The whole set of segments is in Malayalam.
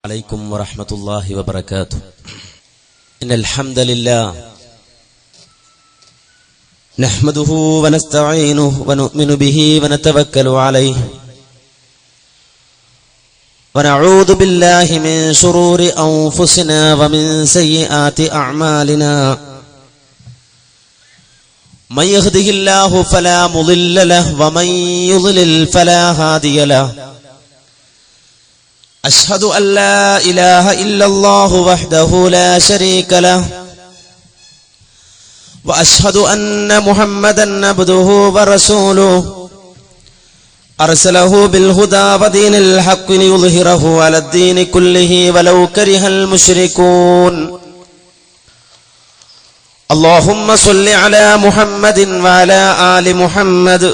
عليكم ورحمة الله وبركاته. إن الحمد لله نحمده ونستعينه ونؤمن به ونتوكل عليه ونعوذ بالله من شرور أنفسنا ومن سيئات أعمالنا من يهده الله فلا مضل له ومن يضلل فلا هادي له أشهد أن لا إله إلا الله وحده لا شريك له وأشهد أن محمدا عبده ورسوله أرسله بالهدى ودين الحق ليظهره على الدين كله ولو كره المشركون. اللهم صل على محمد وعلى آل محمد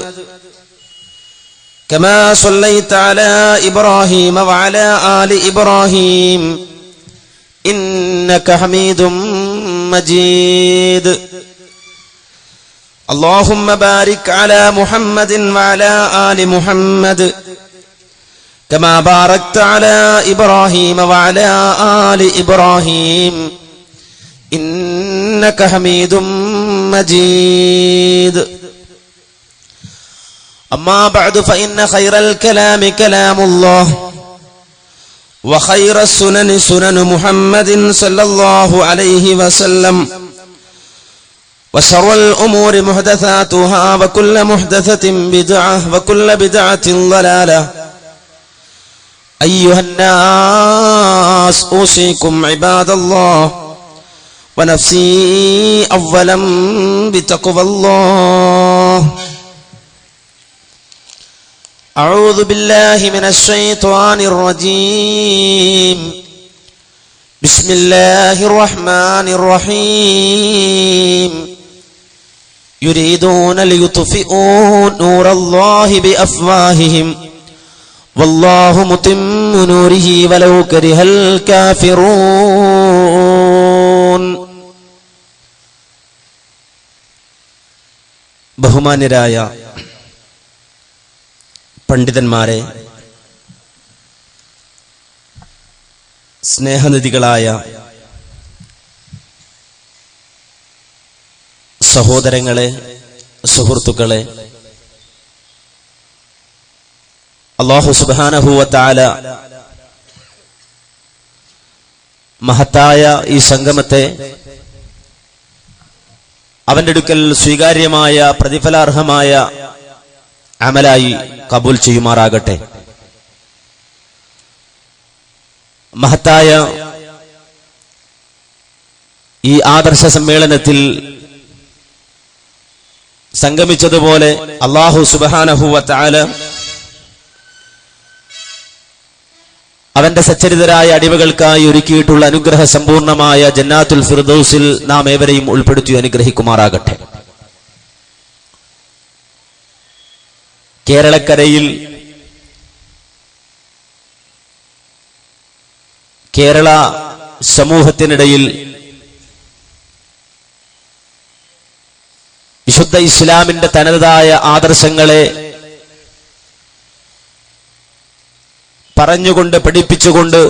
كما صليت على إبراهيم وعلى آل إبراهيم إنك حميد مجيد. اللهم بارك على محمد وعلى آل محمد كما باركت على إبراهيم وعلى آل إبراهيم إنك حميد مجيد. أما بعد فإن خير الكلام كلام الله وخير السنن سنن محمد صلى الله عليه وسلم وشر الأمور محدثاتها وكل محدثة بدعة وكل بدعة ضلالة. أيها الناس أوصيكم عباد الله ونفسي أولا بتقوى الله. أعوذ بالله من الشيطان الرجيم. بسم الله الرحمن الرحيم. يريدون ليطفئوا نور الله بأفواههم والله متم نوره ولو كره الكافرون. ബഹുമാന്യരായ പണ്ഡിതന്മാരെ, സ്നേഹനിധികളായ സഹോദരങ്ങളെ, സുഹൃത്തുക്കളെ, അല്ലാഹു സുബ്ഹാനഹു വ തആല മഹത്തായ ഈ സംഗമത്തെ അവന്റെ അടുക്കൽ സ്വീകാര്യമായ പ്രതിഫലാർഹമായ അമലായി കബൂൽ ചെയ്യുമാറാകട്ടെ. മഹത്തായ ഈ ആദർശ സമ്മേളനത്തിൽ സംഗമിച്ചതുപോലെ അല്ലാഹു സുബ്ഹാനഹു വ തആല അവന്റെ സച്ചരിതരായ അടിമകൾക്കായി ഒരുക്കിയിട്ടുള്ള അനുഗ്രഹ സമ്പൂർണമായ ജന്നാത്തുൽ ഫിർദൗസിൽ നാം ഏവരെയും ഉൾപ്പെടുത്തി അനുഗ്രഹിക്കുമാറാകട്ടെ. കേരളക്കരയിൽ കേരള സമൂഹത്തിനിടയിൽ വിശുദ്ധ ഇസ്ലാമിന്റെ തനതായ ആദർശങ്ങളെ പറഞ്ഞുകൊണ്ട് പഠിപ്പിച്ചുകൊണ്ട്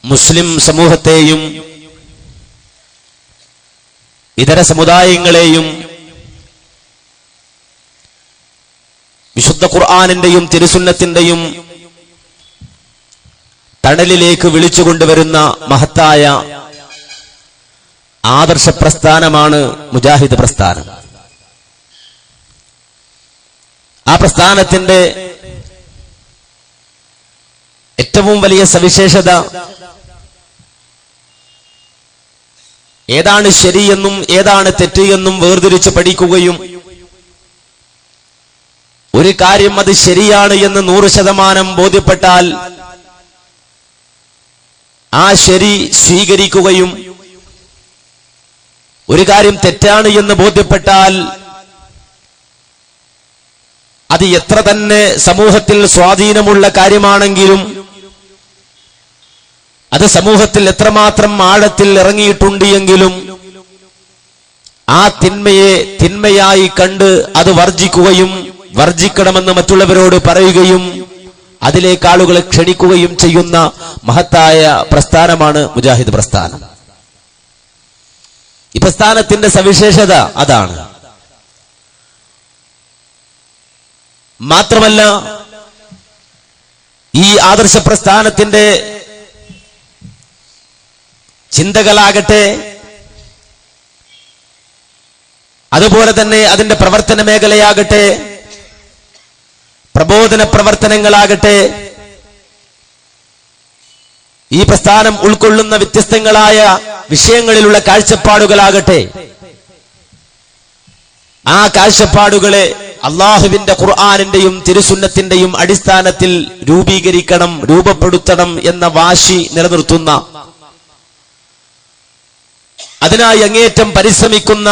മുസ്ലിം സമൂഹത്തെയും ഇതര സമുദായങ്ങളെയും വിശുദ്ധ ഖുർആനിന്റെയും തിരുസുന്നത്തിന്റെയും തണലിലേക്ക് വിളിച്ചുകൊണ്ടുവരുന്ന മഹത്തായ ആദർശ പ്രസ്ഥാനമാണ് മുജാഹിദ് പ്രസ്ഥാനം. ആ പ്രസ്ഥാനത്തിന്റെ ഏറ്റവും വലിയ സവിശേഷത ഏതാണ് ശരിയെന്നും ഏതാണ് തെറ്റ് എന്നും വേർതിരിച്ച് പഠിക്കുകയും ഒരു കാര്യം അത് ശരിയാണ് എന്ന് 100% ബോധ്യപ്പെട്ടാൽ ആ ശരി സ്വീകരിക്കുകയും ഒരു കാര്യം തെറ്റാണ് എന്ന് ബോധ്യപ്പെട്ടാൽ അത് എത്ര തന്നെ സമൂഹത്തിൽ സ്വാധീനമുള്ള കാര്യമാണെങ്കിലും അത് സമൂഹത്തിൽ എത്രമാത്രം ആഴത്തിൽ ഇറങ്ങിയിട്ടുണ്ട് എങ്കിലും ആ തിന്മയെ തിന്മയായി കണ്ട് അത് വർജിക്കുകയും വർജിക്കണമെന്ന് മറ്റുള്ളവരോട് പറയുകയും അതിലേക്ക് ആളുകളെ ക്ഷണിക്കുകയും ചെയ്യുന്ന മഹത്തായ പ്രസ്ഥാനമാണ് മുജാഹിദ് പ്രസ്ഥാനം. ഈ പ്രസ്ഥാനത്തിന്റെ സവിശേഷത അതാണ്. മാത്രമല്ല, ഈ ആദർശ പ്രസ്ഥാനത്തിന്റെ ചിന്തകളാകട്ടെ, അതുപോലെ തന്നെ അതിന്റെ പ്രവർത്തന മേഖലയാകട്ടെ, പ്രബോധന പ്രവർത്തനങ്ങളാകട്ടെ, ഈ പ്രസ്ഥാനം ഉൾക്കൊള്ളുന്ന വ്യത്യസ്തങ്ങളായ വിഷയങ്ങളിലുള്ള കാഴ്ചപ്പാടുകളാകട്ടെ, ആ കാഴ്ചപ്പാടുകളെ അള്ളാഹുവിന്റെ ഖുർആനിന്റെയും തിരുസുന്നത്തിന്റെയും അടിസ്ഥാനത്തിൽ രൂപീകരിക്കണം, രൂപപ്പെടുത്തണം എന്ന വാശി നിലനിർത്തുന്ന, അതിനായി അങ്ങേയറ്റം പരിശ്രമിക്കുന്ന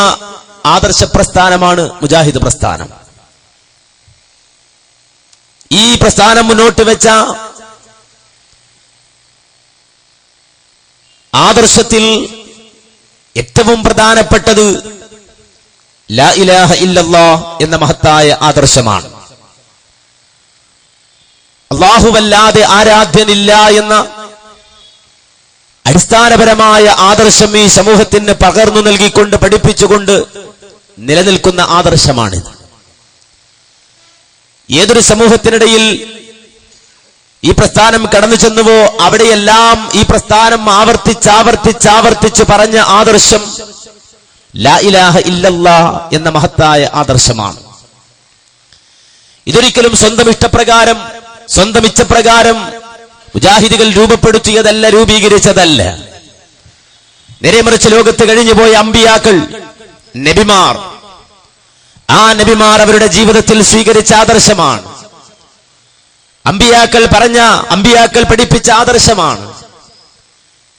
ആദർശ പ്രസ്ഥാനമാണ് മുജാഹിദ് പ്രസ്ഥാനം. ഈ പ്രസ്ഥാനം മുന്നോട്ട് വെച്ച ആദർശത്തിൽ ഏറ്റവും പ്രധാനപ്പെട്ടത് ലാ ഇലാഹ ഇല്ലല്ലാഹ് എന്ന മഹത്തായ ആദർശമാണ്. അല്ലാഹുവല്ലാതെ ആരാധ്യനില്ല എന്ന അടിസ്ഥാനപരമായ ആദർശം ഈ സമൂഹത്തിന് പകർന്നു നൽകിക്കൊണ്ട് പഠിപ്പിച്ചുകൊണ്ട് നിലനിൽക്കുന്ന ആദർശമാണിത്. ഏതൊരു സമൂഹത്തിനിടയിൽ ഈ പ്രസ്ഥാനം കടന്നു ചെന്നുവോ അവിടെയെല്ലാം ഈ പ്രസ്ഥാനം ആവർത്തിച്ചാവർത്തിച്ച് പറഞ്ഞ ആദർശം ലാ ഇലാഹ ഇല്ലല്ലാഹ് എന്ന മഹത്തായ ആദർശമാണ്. ഇതൊരിക്കലും സ്വന്തം ഇഷ്ടപ്രകാരം, സ്വന്തം ഇച്ഛപ്രകാരം മുജാഹിദുകൾ രൂപപ്പെടുത്തിയതല്ല, രൂപീകരിച്ചതല്ല. നേരെമറിച്ച് ലോകത്ത് കഴിഞ്ഞുപോയ അമ്പിയാക്കൾ, നബിമാർ, ആ നബിമാർ അവരുടെ ജീവിതത്തിൽ സ്വീകരിച്ച ആദർശമാണ്. അമ്പിയാക്കൾ പഠിപ്പിച്ച ആദർശമാണ്.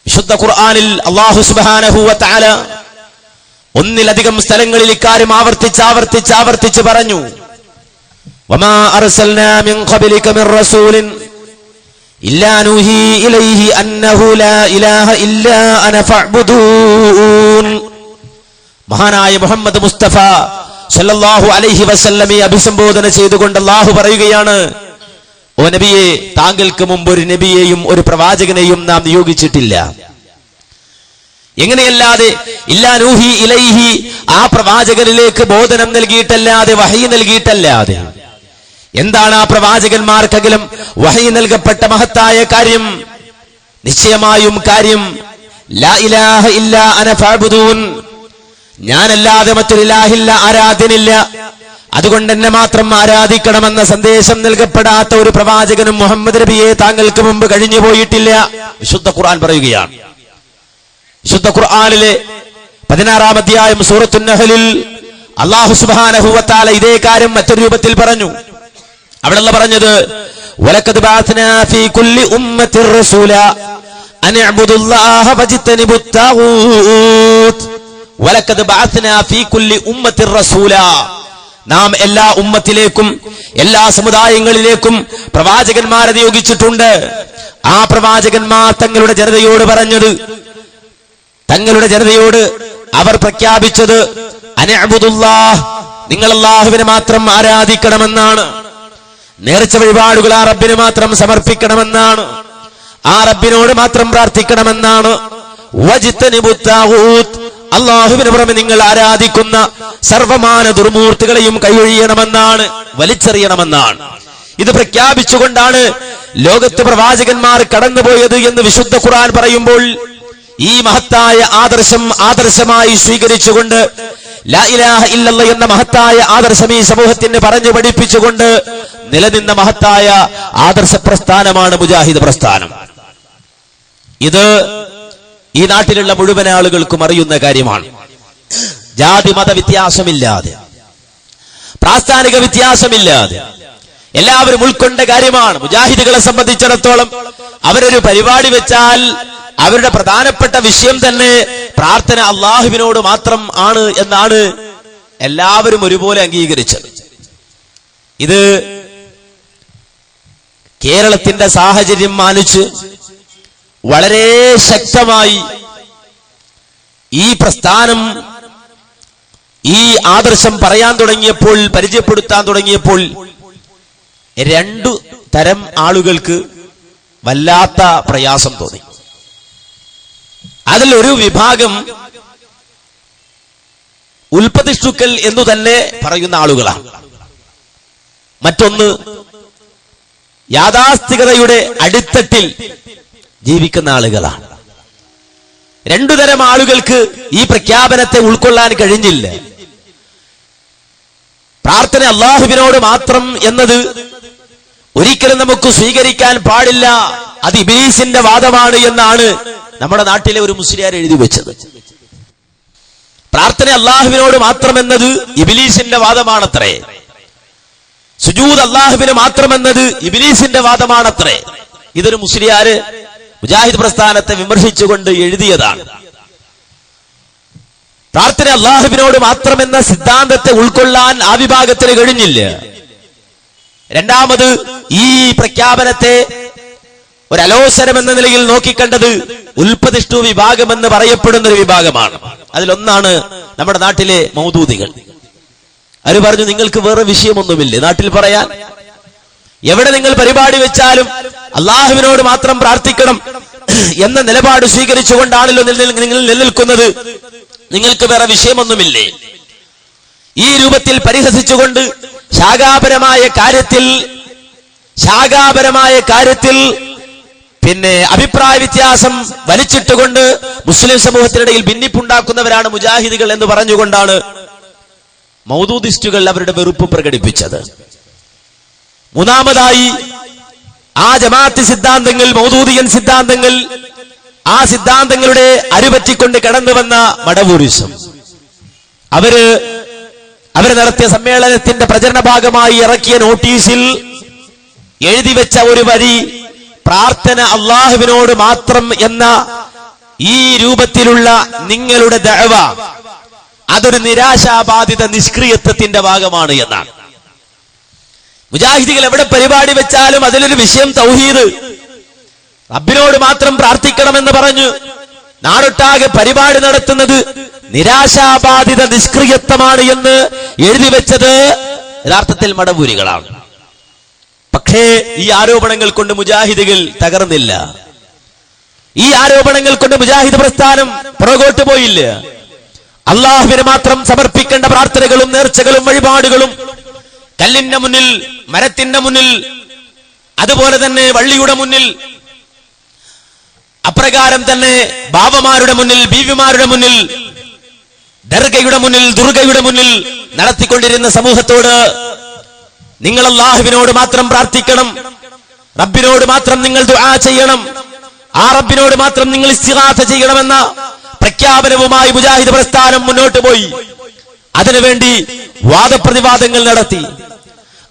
വിശുദ്ധ ഖുർആനിൽ അല്ലാഹു സുബ്ഹാനഹു വ തആല ഒന്നിലധികം സ്ഥലങ്ങളിൽ ഇക്കാര്യം ആവർത്തിച്ച് പറഞ്ഞു. വമാ അർസൽനാ മിൻ ഖബ്ലിക മിർ റസൂലിൻ ഇല്ലാ നൂഹി ഇലൈഹി അന്നഹു ലാ ഇലാഹ ഇല്ലാ അന ഫഅ്ബുദൂൻ. മഹാനായ മുഹമ്മദ് മുസ്തഫ സല്ലല്ലാഹു അലൈഹി വസല്ലമയെ അഭിസംബോധന ചെയ്തുകൊണ്ട് അല്ലാഹു പറയുകയാണ്, ഓ നബിയെ, താങ്കൾക്ക് മുമ്പ് ഒരു നബിയെയും ഒരു പ്രവാചകനെയും നാം നിയോഗിച്ചിട്ടില്ല. എങ്ങനെയല്ലാതെ ഇല്ലാ നൂഹി ഇലൈഹി, ആ പ്രവാചകനിലേക്ക് ബോധനം നൽകിയിട്ടല്ലാതെ, വഹയി നൽകിയിട്ടല്ലാതെ. എന്താണ് ആ പ്രവാചകന്മാർക്കെങ്കിലും വഹയി നൽകപ്പെട്ട മഹത്തായ കാര്യം? നിശ്ചയമായും കാര്യം ലാ ഇലാഹ ഇല്ലാ അന ഫഅ്ബുദൂൻ, ഞാനല്ലാതെ മറ്റൊരു ഇലാഹില്ല, ആരാധ്യനില്ല, അതുകൊണ്ട് എന്നെ മാത്രം ആരാധിക്കണമെന്ന സന്ദേശം നൽകപ്പെടാത്ത ഒരു പ്രവാചകനും മുഹമ്മദ് നബിയെ താങ്കൾക്ക് മുമ്പ് കഴിഞ്ഞു പോയിട്ടില്ല. വിശുദ്ധ ഖുർആൻ പറയുകയാണ്. വിശുദ്ധ ഖുർആനിലെ 16-ാം അധ്യായം സൂറത്തുൻ നഹ്ലിൽ അല്ലാഹു സുബ്ഹാനഹു വ തആല ഇതേ കാര്യം മറ്റൊരു രൂപത്തിൽ പറഞ്ഞു. അവിടെ അല്ലാഹു പറഞ്ഞത്, വലഖദ് ബഅത്നാ ഫീ കുല്ലി ഉമ്മത്തിർ റസൂലാ അൻ ഇഅ്ബുദുല്ലാഹ വജ്തനിബുത് താഗൂത്ത്. വലഖദ് ബഅത്നാ ഫീ കുല്ലി ഉമ്മത്തിർ റസൂലാ, നാം എല്ലാ ഉമ്മത്തിലേക്കും, എല്ലാ സമുദായങ്ങളിലേക്കും പ്രവാചകന്മാരെ നിയോഗിച്ചിട്ടുണ്ട്. ആ പ്രവാചകന്മാർ തങ്ങളുടെ ജനതയോട് പറഞ്ഞത്, തങ്ങളുടെ ജനതയോട് അവർ പ്രഖ്യാപിച്ചത് അനിഅ്ബുദുല്ലാഹ്, നിങ്ങൾ അല്ലാഹുവിനെ മാത്രം ആരാധിക്കണമെന്നാണ്. നേർച്ച വഴിപാടുകൾ ആ റബ്ബിന് മാത്രം സമർപ്പിക്കണമെന്നാണ്. ആ റബ്ബിനോട് മാത്രം പ്രാർത്ഥിക്കണമെന്നാണ്. വജ്തനിബുത് താഗൂത്ത്, അല്ലാഹുവിന് പുറമെ നിങ്ങൾ ആരാധിക്കുന്ന സർവമാന ദുർമൂർത്തികളെയും കൈയൊഴിയണമെന്നാണ്, വലിച്ചെറിയണമെന്നാണ്. ഇത് പ്രഖ്യാപിച്ചുകൊണ്ടാണ് ലോകത്ത് പ്രവാചകന്മാർ കടന്നുപോയത് എന്ന് വിശുദ്ധ ഖുർആൻ പറയുമ്പോൾ, ഈ മഹത്തായ ആദർശം ആദർശമായി സ്വീകരിച്ചുകൊണ്ട് ലാ ഇലാഹ ഇല്ലല്ലാഹ് എന്ന മഹത്തായ ആദർശം ഈ സമൂഹത്തിന് പറഞ്ഞു പഠിപ്പിച്ചുകൊണ്ട് നിലനിന്ന മഹത്തായ ആദർശ പ്രസ്ഥാനമാണ് മുജാഹിദ് പ്രസ്ഥാനം. ഇത് ഈ നാട്ടിലുള്ള മുഴുവൻ ആളുകൾക്കും അറിയുന്ന കാര്യമാണ്. ജാതി മത വ്യത്യാസമില്ലാതെ, പ്രാസ്ഥാനിക വ്യത്യാസമില്ലാതെ എല്ലാവരും ഉൾക്കൊണ്ട കാര്യമാണ്. മുജാഹിദുകളെ സംബന്ധിച്ചിടത്തോളം അവരൊരു പരിപാടി വെച്ചാൽ അവരുടെ പ്രധാനപ്പെട്ട വിഷയം തന്നെ പ്രാർത്ഥന അല്ലാഹുവിനോട് മാത്രം ആണ് എന്നാണ് എല്ലാവരും ഒരുപോലെ അംഗീകരിച്ചത്. ഇത് കേരളത്തിന്റെ സാഹചര്യം മാനിച്ച് വളരെ ശക്തമായി ഈ പ്രസ്ഥാനം, ഈ ആദർശം പറയാൻ തുടങ്ങിയപ്പോൾ, പരിചയപ്പെടുത്താൻ തുടങ്ങിയപ്പോൾ 2 തരം ആളുകൾക്ക് വല്ലാത്ത പ്രയാസം തോന്നി. അതിൽ ഒരു വിഭാഗം ഉൽപ്പതിഷ്ടുക്കൾ എന്നു തന്നെ പറയുന്ന ആളുകളാണ്. മറ്റൊന്ന് യാഥാസ്ഥികതയുടെ അടിത്തട്ടിൽ ജീവിക്കുന്ന ആളുകളാണ്. രണ്ടു തരം ആളുകൾക്ക് ഈ പ്രഖ്യാപനത്തെ ഉൾക്കൊള്ളാൻ കഴിഞ്ഞില്ല. പ്രാർത്ഥന അല്ലാഹുവിനോട് മാത്രം എന്നത് ഒരിക്കലും നമുക്ക് സ്വീകരിക്കാൻ പാടില്ല, അത് ഇബ്ലീസിന്റെ വാദമാണ് എന്നാണ് നമ്മുടെ നാട്ടിലെ ഒരു മുസ്ലിയാർ എഴുതി വെച്ചത്. പ്രാർത്ഥന അല്ലാഹുവിനോട് മാത്രം എന്നത് ഇബ്ലീസിന്റെ വാദമാണത്രേ. സുജൂദ് അല്ലാഹുവിന് മാത്രമെന്നത് ഇബ്ലീസിന്റെ വാദമാണത്രേ. ഇതൊരു മുസ്ലിയാര് മുജാഹിദ് പ്രസ്ഥാനത്തെ വിമർശിച്ചുകൊണ്ട് എഴുതിയതാണ്. പ്രാർത്ഥന അല്ലാഹുവിനോട് മാത്രമെന്ന സിദ്ധാന്തത്തെ ഉൾക്കൊള്ളാൻ ആ വിഭാഗത്തിന് കഴിഞ്ഞില്ല. രണ്ടാമത് ഈ പ്രഖ്യാപനത്തെ ഒരു അലോസരം എന്ന നിലയിൽ നോക്കിക്കണ്ടത് ഉൽപ്പതിഷ്ഠു വിഭാഗം എന്ന് പറയപ്പെടുന്ന ഒരു വിഭാഗമാണ്. അതിലൊന്നാണ് നമ്മുടെ നാട്ടിലെ മൗദൂദികൾ. അവര് പറഞ്ഞു, നിങ്ങൾക്ക് വേറെ വിഷയമൊന്നുമില്ലേ നാട്ടിൽ പറയാൻ? എവിടെ നിങ്ങൾ പരിപാടി വെച്ചാലും അള്ളാഹുവിനോട് മാത്രം പ്രാർത്ഥിക്കണം എന്ന നിലപാട് സ്വീകരിച്ചുകൊണ്ടാണല്ലോ നിങ്ങൾ നിലനിൽക്കുന്നത്. നിങ്ങൾക്ക് വേറെ വിഷയമൊന്നുമില്ലേ? ഈ രൂപത്തിൽ പരിഹസിച്ചുകൊണ്ട് ശാഖാപരമായ കാര്യത്തിൽ പിന്നെ അഭിപ്രായ വ്യത്യാസം വലിച്ചിട്ടുകൊണ്ട് മുസ്ലിം സമൂഹത്തിനിടയിൽ ഭിന്നിപ്പുണ്ടാക്കുന്നവരാണ് മുജാഹിദുകൾ എന്ന് പറഞ്ഞുകൊണ്ടാണ് മൗദൂദിസ്റ്റുകൾ അവരുടെ വെറുപ്പ് പ്രകടിപ്പിച്ചത്. മൂന്നാമതായി ആ ജമാഅത്ത് സിദ്ധാന്തങ്ങൾ, മൗദൂദിയൻ സിദ്ധാന്തങ്ങൾ, ആ സിദ്ധാന്തങ്ങളുടെ അരുപറ്റിക്കൊണ്ട് കടന്നു വന്ന മടവൂരിസം. അവര് നടത്തിയ സമ്മേളനത്തിന്റെ പ്രചരണ ഭാഗമായി ഇറക്കിയ നോട്ടീസിൽ എഴുതി വെച്ച ഒരു വരി, പ്രാർത്ഥന അല്ലാഹുവിനോട് മാത്രം എന്ന ഈ രൂപത്തിലുള്ള നിങ്ങളുടെ ദഅവ അതൊരു നിരാശാബാധിത നിഷ്ക്രിയത്വത്തിന്റെ ഭാഗമാണ് എന്നാണ്. മുജാഹിദികൾ എവിടെ പരിപാടി വെച്ചാലും അതിലൊരു വിഷയം തൗഹീദ്, റബ്ബിനോട് മാത്രം പ്രാർത്ഥിക്കണമെന്ന് പറഞ്ഞു നാടൊട്ടാകെ പരിപാടി നടത്തുന്നത് നിരാശാബാധിത നിഷ്ക്രിയത്വമാണ് എന്ന് എഴുതി വെച്ചത് യഥാർത്ഥത്തിൽ മടവൂരികളാണ്. പക്ഷേ ഈ ആരോപണങ്ങൾ കൊണ്ട് മുജാഹിദുകൾ തകർന്നില്ല. ഈ ആരോപണങ്ങൾ കൊണ്ട് മുജാഹിദ് പ്രസ്ഥാനം പുറകോട്ട് പോയില്ല. അള്ളാഹുവിന് മാത്രം സമർപ്പിക്കേണ്ട പ്രാർത്ഥനകളും നേർച്ചകളും വഴിപാടുകളും കല്ലിന്റെ മുന്നിൽ, മരത്തിന്റെ മുന്നിൽ, അതുപോലെ തന്നെ വള്ളിയുടെ മുന്നിൽ, അപ്രകാരം തന്നെ ബാബമാരുടെ മുന്നിൽ, ബീവിമാരുടെ മുന്നിൽ, ദർഗയുടെ മുന്നിൽ, ദുർഗയുടെ മുന്നിൽ നടത്തിക്കൊണ്ടിരുന്ന സമൂഹത്തോട് നിങ്ങൾ അല്ലാഹുവിനോട് മാത്രം പ്രാർത്ഥിക്കണം, റബ്ബിനോട് മാത്രം നിങ്ങൾ ദുആ ചെയ്യണം, ആ റബ്ബിനോട് മാത്രം നിങ്ങൾ ഇസ്തിഗാസ ചെയ്യണമെന്ന പ്രഖ്യാപനവുമായി മുജാഹിദ് പ്രസ്ഥാനം മുന്നോട്ട് പോയി. അതിനുവേണ്ടി വാദപ്രതിവാദങ്ങൾ നടത്തി,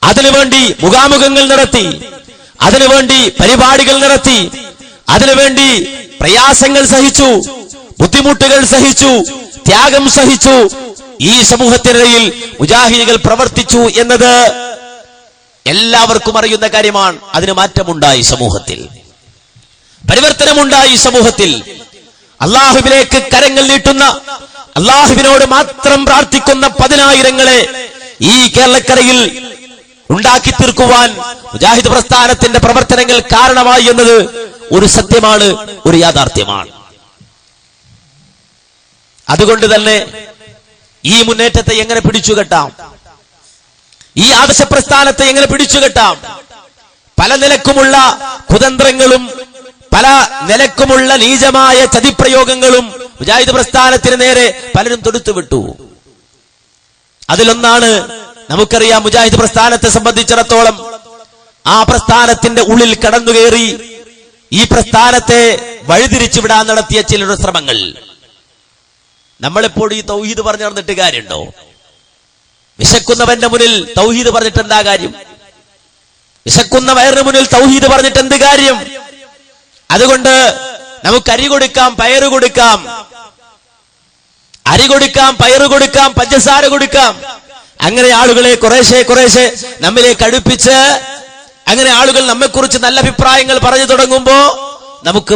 അതിനുവേണ്ടി മുഖാമുഖങ്ങൾ നടത്തി, അതിനുവേണ്ടി പരിപാടികൾ നടത്തി, അതിനുവേണ്ടി പ്രയാസങ്ങൾ സഹിച്ചു, ബുദ്ധിമുട്ടുകൾ സഹിച്ചു, ത്യാഗം സഹിച്ചു. ഈ സമൂഹത്തിനിടയിൽ മുജാഹിദുകൾ പ്രവർത്തിച്ചു എന്നത് എല്ലാവർക്കും അറിയുന്ന കാര്യമാണ്. അതിന് മാറ്റമുണ്ടായി, സമൂഹത്തിൽ പരിവർത്തനമുണ്ടായി. സമൂഹത്തിൽ അള്ളാഹുവിലേക്ക് കരങ്ങൾ നീട്ടുന്ന, അള്ളാഹുവിനോട് മാത്രം പ്രാർത്ഥിക്കുന്ന 10,000-ങ്ങളെ ഈ കേരളക്കരയിൽ ഉണ്ടാക്കി തീർക്കുവാൻ മുജാഹിദ് പ്രസ്ഥാനത്തിന്റെ പ്രവർത്തനങ്ങൾ കാരണമായി എന്നത് ഒരു സത്യമാണ്, ഒരു യാഥാർത്ഥ്യമാണ്. അതുകൊണ്ട് തന്നെ ഈ മുന്നേറ്റത്തെ എങ്ങനെ പിടിച്ചുകെട്ടാം, ഈ ആദർശപ്രസ്ഥാനത്തെ എങ്ങനെ പിടിച്ചുകെട്ടാം? പല നിലക്കുമുള്ള കുതന്ത്രങ്ങളും പല നിലക്കുമുള്ള നീചമായ ചതിപ്രയോഗങ്ങളും മുജാഹിദ് പ്രസ്ഥാനത്തിന് നേരെ പലരും തൊടുത്തുവിട്ടു. അതിലൊന്നാണ്, നമുക്കറിയാം, മുജാഹിദ് പ്രസ്ഥാനത്തെ സംബന്ധിച്ചിടത്തോളം ആ പ്രസ്ഥാനത്തിന്റെ ഉള്ളിൽ കടന്നുകയറി ഈ പ്രസ്ഥാനത്തെ വഴിതിരിച്ചു വിടാൻ നടത്തിയ ചിലരുടെ ശ്രമങ്ങൾ. നമ്മളിപ്പോൾ ഈ തൗഹീദ് പറഞ്ഞു നടന്നിട്ട് കാര്യമുണ്ടോ? വിശക്കുന്നവന്റെ മുന്നിൽ തൗഹീദ് പറഞ്ഞിട്ട് എന്താ കാര്യം? വിശക്കുന്ന വയറിന് മുന്നിൽ തൗഹീദ് പറഞ്ഞിട്ട് എന്ത് കാര്യം? അതുകൊണ്ട് നമുക്ക് അരി കൊടുക്കാം, പയറ് കൊടുക്കാം, അരി കൊടുക്കാം, പയറ് കൊടുക്കാം, പഞ്ചസാര കൊടുക്കാം. അങ്ങനെ ആളുകളെ കുറേശ്ശെ നമ്മിലേക്ക് അടുപ്പിച്ച്, അങ്ങനെ ആളുകൾ നമ്മെക്കുറിച്ച് നല്ല അഭിപ്രായങ്ങൾ പറഞ്ഞു തുടങ്ങുമ്പോ നമുക്ക്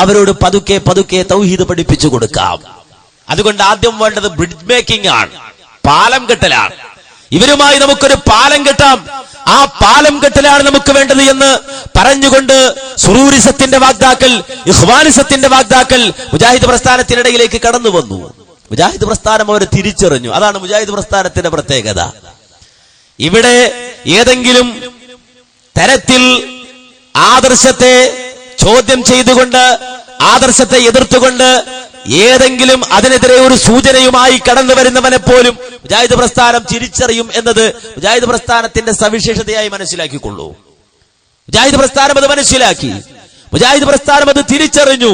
അവരോട് പതുക്കെ തൗഹീദ് പഠിപ്പിച്ചു കൊടുക്കാം. അതുകൊണ്ട് ആദ്യം വേണ്ടത് ബ്രിഡ്ജ് മേക്കിംഗ് ആണ്, പാലം കെട്ടലാണ്. ഇവരുമായി നമുക്കൊരു പാലം കെട്ടാം, ആ പാലം കെട്ടലാണ് നമുക്ക് വേണ്ടത് എന്ന് പറഞ്ഞുകൊണ്ട് സുറൂരിസത്തിന്റെ വാഗ്ദാക്കൾ, ഇഖ്വാനിസത്തിന്റെ വാഗ്ദാക്കൾ മുജാഹിദ് പ്രസ്ഥാനത്തിനിടയിലേക്ക് കടന്നു വന്നു. മുജാഹിദ് പ്രസ്ഥാനം അവർ തിരിച്ചറിഞ്ഞു. അതാണ് മുജാഹിദ് പ്രസ്ഥാനത്തിന്റെ പ്രത്യേകത. ഇവിടെ ഏതെങ്കിലും തരത്തിൽ ആദർശത്തെ ചോദ്യം ചെയ്തുകൊണ്ട്, ആദർശത്തെ എതിർത്തുകൊണ്ട് ഏതെങ്കിലും അതിനെതിരെ ഒരു സൂചനയുമായി കടന്നു വരുന്നവനെ പോലും മുജാഹിദ് പ്രസ്ഥാനം തിരിച്ചറിയും എന്നത് മുജാഹിദ് പ്രസ്ഥാനത്തിന്റെ സവിശേഷതയായി മനസ്സിലാക്കിക്കൊള്ളൂ. മുജാഹിദ് പ്രസ്ഥാനം അത് മനസ്സിലാക്കി, മുജാഹിദ് പ്രസ്ഥാനം അത് തിരിച്ചറിഞ്ഞു.